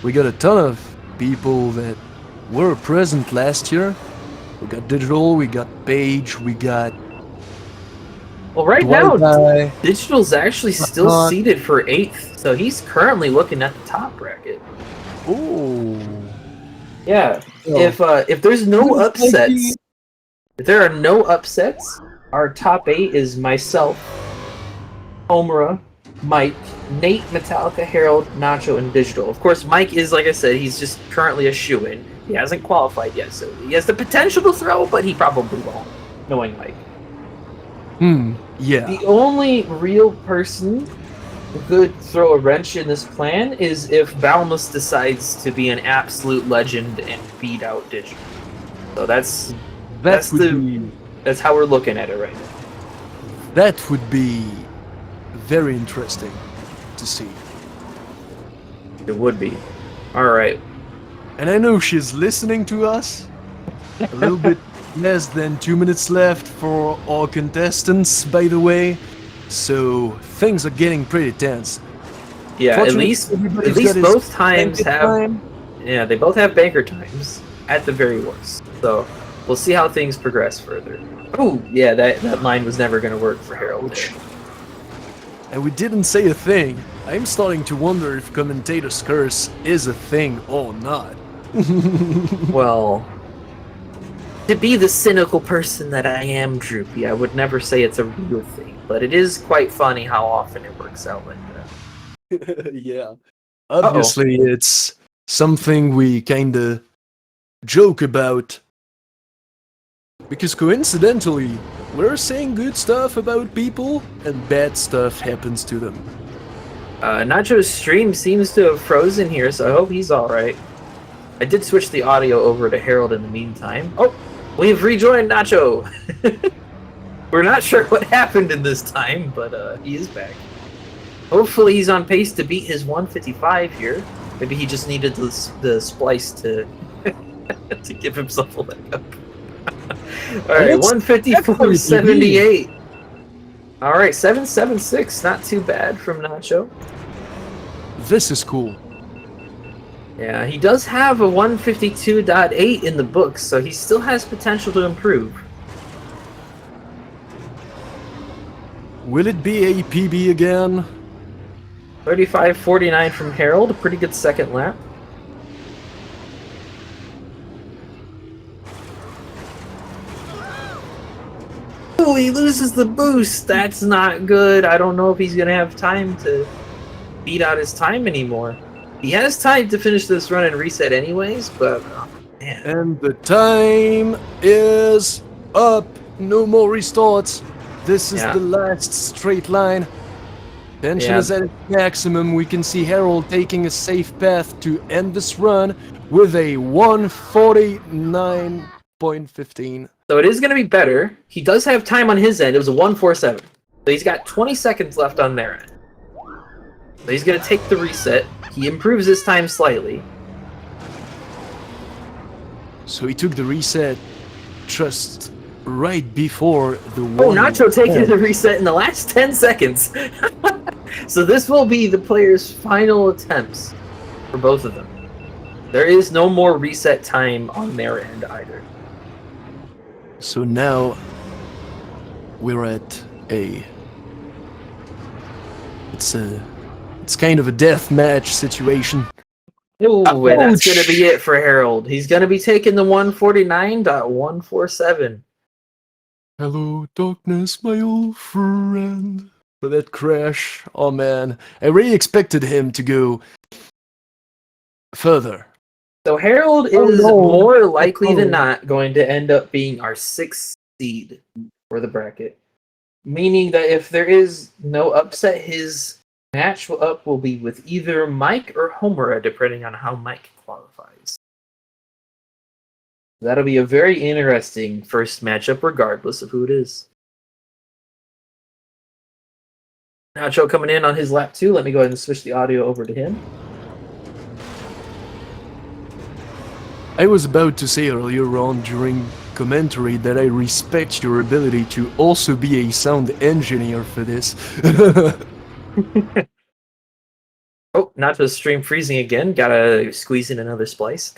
We got a ton of people that were present last year. We got Digital, we got Paige, we got... Well, right now, Digital's actually still seated for 8th, so he's currently looking at the top bracket. Ooh. Yeah. If there's no upsets, if there are no upsets, our top 8 is myself, Omura, Mike, Nate, Metallica, Harold, Nacho, and Digital. Of course, Mike is, like I said, he's just currently a shoo-in. He hasn't qualified yet, so he has the potential to throw, but he probably won't, knowing Mike. Yeah. The only real person who could throw a wrench in this plan is if Balmus decides to be an absolute legend and beat out Digital. So that's how we're looking at it right now. That would be very interesting to see. It would be. Alright. And I know she's listening to us. A little bit less than 2 minutes left for all contestants, by the way. So things are getting pretty tense. Yeah, at least both times have... Yeah, they both have banker times, at the very worst. So, we'll see how things progress further. Oh, yeah, that line was never going to work for Harold. And we didn't say a thing. I'm starting to wonder if commentator's curse is a thing or not. Well, to be the cynical person that I am, Droopy, I would never say it's a real thing, but it is quite funny how often it works out like that. Yeah. Obviously, it's something we kinda joke about. Because coincidentally, we're saying good stuff about people, and bad stuff happens to them. Nacho's stream seems to have frozen here, so I hope he's alright. I did switch the audio over to Harold in the meantime. Oh, we've rejoined Nacho! We're not sure what happened in this time, but he is back. Hopefully he's on pace to beat his 155 here. Maybe he just needed the splice to to give himself a leg up. Alright, 154.78. Alright, 776, not too bad from Nacho. This is cool. Yeah, he does have a 152.8 in the books, so he still has potential to improve. Will it be a PB again? 35.49 from Harold, a pretty good second lap. Oh, he loses the boost. That's not good. I don't know if he's going to have time to beat out his time anymore. He has time to finish this run and reset anyways, but oh, man. And the time is up. No more restarts. This is the last straight line. Tension is at its maximum. We can see Harold taking a safe path to end this run with a 149.15. So it is going to be better. He does have time on his end. It was a 147. So he's got 20 seconds left on their end. So he's going to take the reset. He improves his time slightly. So he took the reset just right before the one. Oh, Nacho taking the reset in the last 10 seconds. So this will be the players' final attempts for both of them. There is no more reset time on their end either. So now we're at it's kind of a death match situation. Oh, that's going to be it for Harold. He's going to be taking the 149.147. Hello, darkness, my old friend. For that crash, oh man, I really expected him to go further. So Harold is more likely than not going to end up being our 6th seed for the bracket. Meaning that if there is no upset, his match up will be with either Mike or Homura, depending on how Mike qualifies. That'll be a very interesting first matchup, regardless of who it is. Nacho coming in on his lap 2. Let me go ahead and switch the audio over to him. I was about to say earlier on during commentary that I respect your ability to also be a sound engineer for this. Oh, Nacho's stream freezing again. Gotta squeeze in another splice.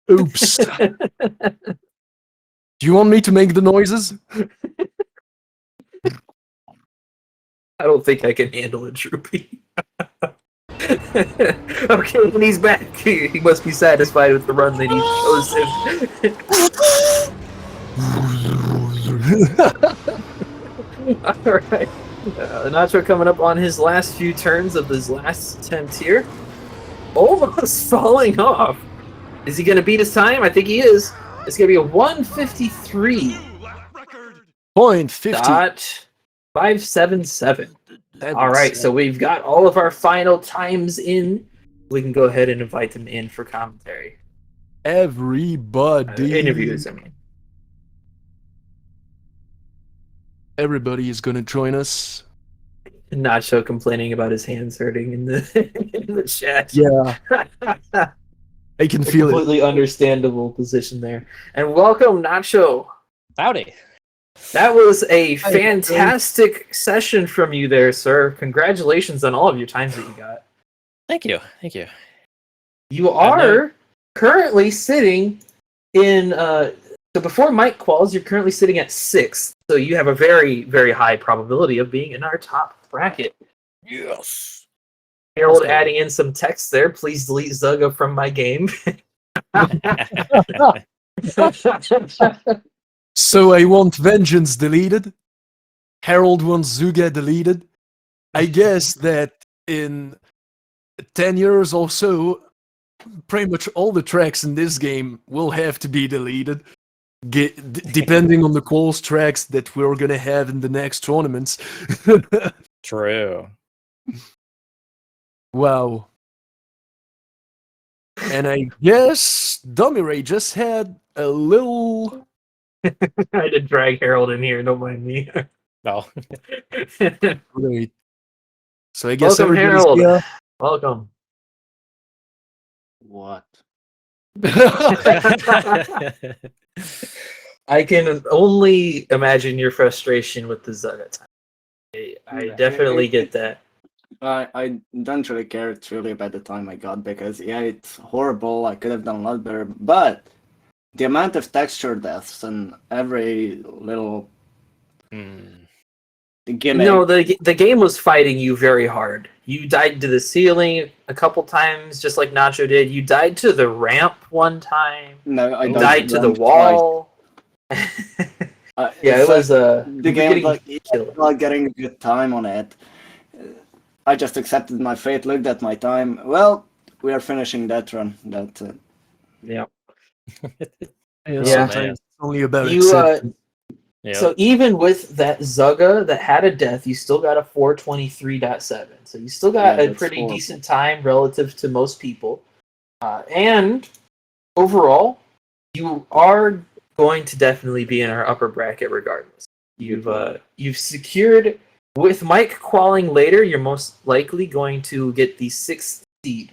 Oops. Do you want me to make the noises? I don't think I can handle it, Droopy. Okay, when he's back, he must be satisfied with the run that he chose him. Alright. Nacho coming up on his last few turns of his last attempt here. Almost falling off. Is he going to beat his time? I think he is. It's going to be a 153.577. Alright, so we've got all of our final times in. We can go ahead and invite them in for commentary. Everybody. Interviews, I mean. Everybody is going to join us. Nacho complaining about his hands hurting in the chat. Yeah. I can feel it. Completely understandable position there. And welcome, Nacho. Howdy. That was a fantastic session from you there, sir. Congratulations on all of your times that you got. Thank you. Thank you. You are currently sitting in... so before Mike quals, you're currently sitting at 6th. So you have a very, very high probability of being in our top bracket. Yes. Harold adding in some text there. Please delete Zugga from my game. So I want Vengeance deleted. Harold wants Zuga deleted. I guess that in 10 years or so, pretty much all the tracks in this game will have to be deleted, depending on the quals tracks that we're gonna have in the next tournaments. True. Wow. And I guess Dummy Ray just had a little. I did drag Harold in here. Don't mind me. No. Great. So I guess Welcome, everybody's Harold. here. Welcome. What? I can only imagine your frustration with the Zugga time. I definitely get that. I don't really care truly about the time I got because yeah, it's horrible. I could have done a lot better, but the amount of texture deaths and every little gimmick. No, the game was fighting you very hard. You died to the ceiling a couple times, just like Nacho did. You died to the ramp one time. No, I You don't died to the run wall. twice. Yeah, it was the game killed. like getting a good time on it. I just accepted my fate, looked at my time. Well, we are finishing that run. That's it. Yeah. Sometimes man. it's only about You acceptance. Yeah. So even with that Zugga that had a death, you still got a 423.7. So you still got Yeah, a that's pretty horrible. decent time relative to most people. And overall, you are going to definitely be in our upper bracket regardless. You've secured, with Mike qualling later, you're most likely going to get the 6th seed.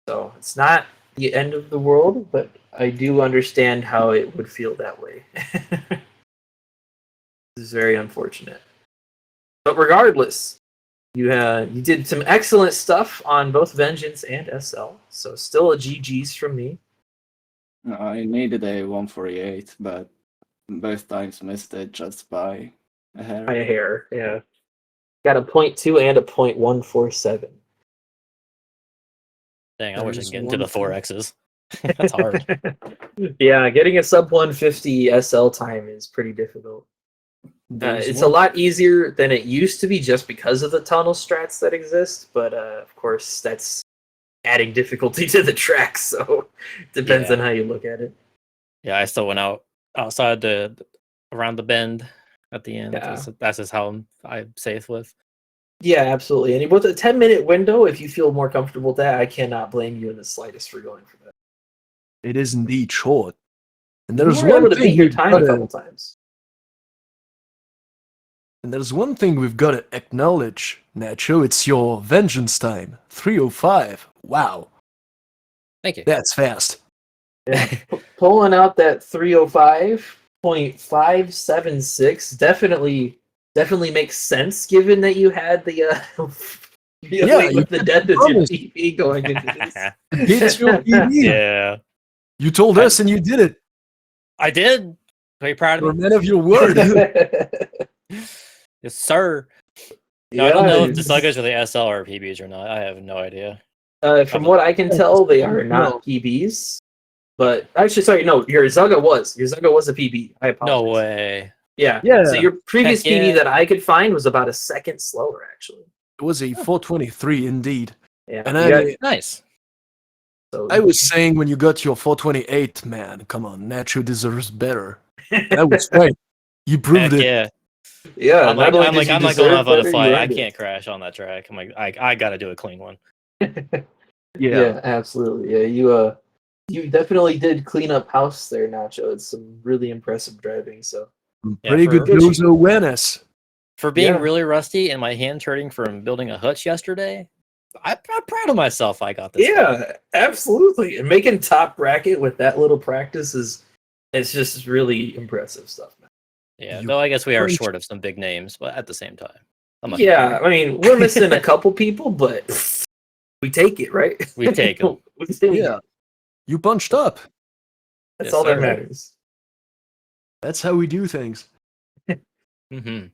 So it's not the end of the world, but I do understand how it would feel that way. This is very unfortunate. But regardless, you did some excellent stuff on both Vengeance and SL. So still a GG's from me. I needed a 148, but both times missed it just by a hair. By a hair, yeah. Got a 0.2 and a 0.147. Dang, I wish I There's could get into the one 4Xs. That's hard. Yeah, getting a sub 150 SL time is pretty difficult. It's a lot easier than it used to be just because of the tunnel strats that exist, but of course that's adding difficulty to the track, so it depends Yeah. on how you look at it. Yeah, I still went outside around the bend at the end. Yeah. That's just how I'm safe with. Yeah, absolutely. And with a 10-minute window, if you feel more comfortable with that, I cannot blame you in the slightest for going for that. It is indeed short. And You there's were one able to thing beat your we've time a gotta- couple times. And there's one thing we've got to acknowledge, Nacho. It's your vengeance time. 305. Wow. Thank you. That's fast. Yeah. Pulling out that 305.576 definitely makes sense given that you had the with the death of your promised. PP going into this. Hits your PB. Yeah, You told us and you did it. I did. Are you proud You're a of me? man of your word. Yes, sir. No, I don't know if the Zuggas are the SL or PBs or not. I have no idea. From what I can tell, they are not PBs. But actually, sorry, no, your Zugga was a PB. I apologize. No way. Yeah. Yeah. So your previous Heck yeah. PB that I could find was about a second slower, actually. It was a 423 indeed. Yeah. And Nice. so I was saying when you got your 428, man, come on, Nacho deserves better. That was right. You proved Heck it. yeah. yeah. I'm like going deserve to better, fly. you I earned it. can't crash on that track. I'm like, I got to do a clean one. Yeah, absolutely. Yeah, you definitely did clean up house there, Nacho. It's some really impressive driving. So Pretty for- good dose of awareness. For being Yeah. really rusty and my hand hurting from building a hutch yesterday, I'm proud of myself. I got this. far. absolutely. And making top bracket with that little practice it's just really impressive stuff, man. Yeah, You though I guess we are punch- short of some big names, but at the same time, I'm not Yeah, I mean we're missing a couple people, but we take it, right? We take 'em. We take Yeah. it. You bunched up. That's Yes, all that sir. matters. That's how we do things. Mm-hmm.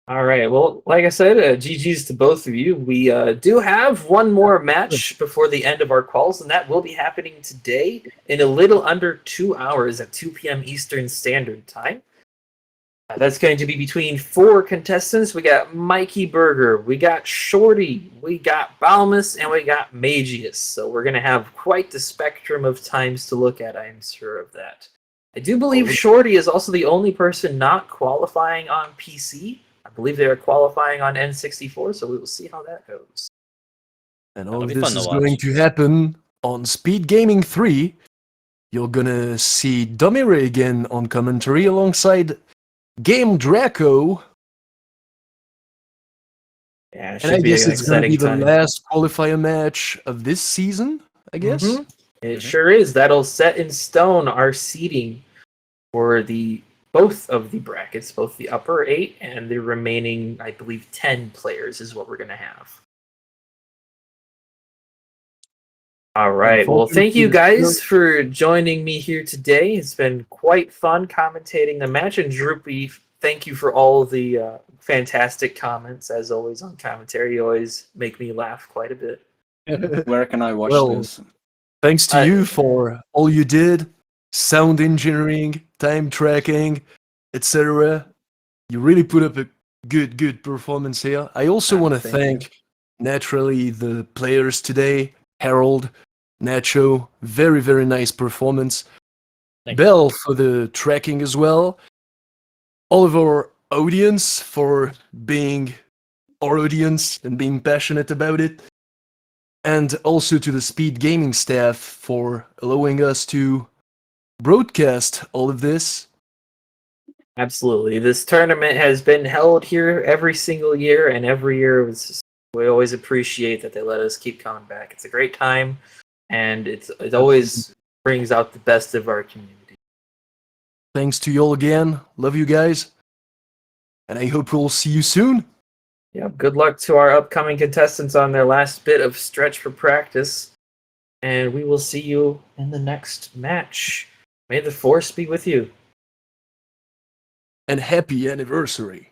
All right. Well, like I said, GG's to both of you. We do have one more match before the end of our calls, and that will be happening today in a little under 2 hours at 2 p.m. Eastern Standard Time. That's going to be between 4 contestants. We got Mikey Berger, we got Shorty, we got Balmus, and we got Magius. So we're going to have quite the spectrum of times to look at, I'm sure of that. I do believe Shorty is also the only person not qualifying on PC. I believe they are qualifying on N64, so we will see how that goes. And That'll all of be this fun to is watch. going to happen on Speed Gaming 3. You're gonna see Domire again on commentary alongside Game Draco. Yeah, it And I should be guess an it's gonna be exciting the time. last qualifier match of this season, I guess. Mhm. It sure is. That'll set in stone our seeding for both of the brackets, both the upper 8 and the remaining, I believe, 10 players is what we're going to have. All right. Well, thank you guys for joining me here today. It's been quite fun commentating the match. And Droopy, thank you for all the fantastic comments, as always, on commentary. You always make me laugh quite a bit. Where can I watch Well, this? thanks to you for all you did, sound engineering, time tracking, etc. You really put up a good performance here. I also want to thank, naturally, the players today, Harold, Nacho, very nice performance. Thank Bell for the tracking as well. All of our audience for being our audience and being passionate about it. And also to the Speed Gaming staff for allowing us to broadcast all of this. Absolutely. This tournament has been held here every single year, and every year we always appreciate that they let us keep coming back. It's a great time, and it always brings out the best of our community. Thanks to you all again. Love you guys. And I hope we'll see you soon. Yeah, good luck to our upcoming contestants on their last bit of stretch for practice. And we will see you in the next match. May the force be with you. And happy anniversary.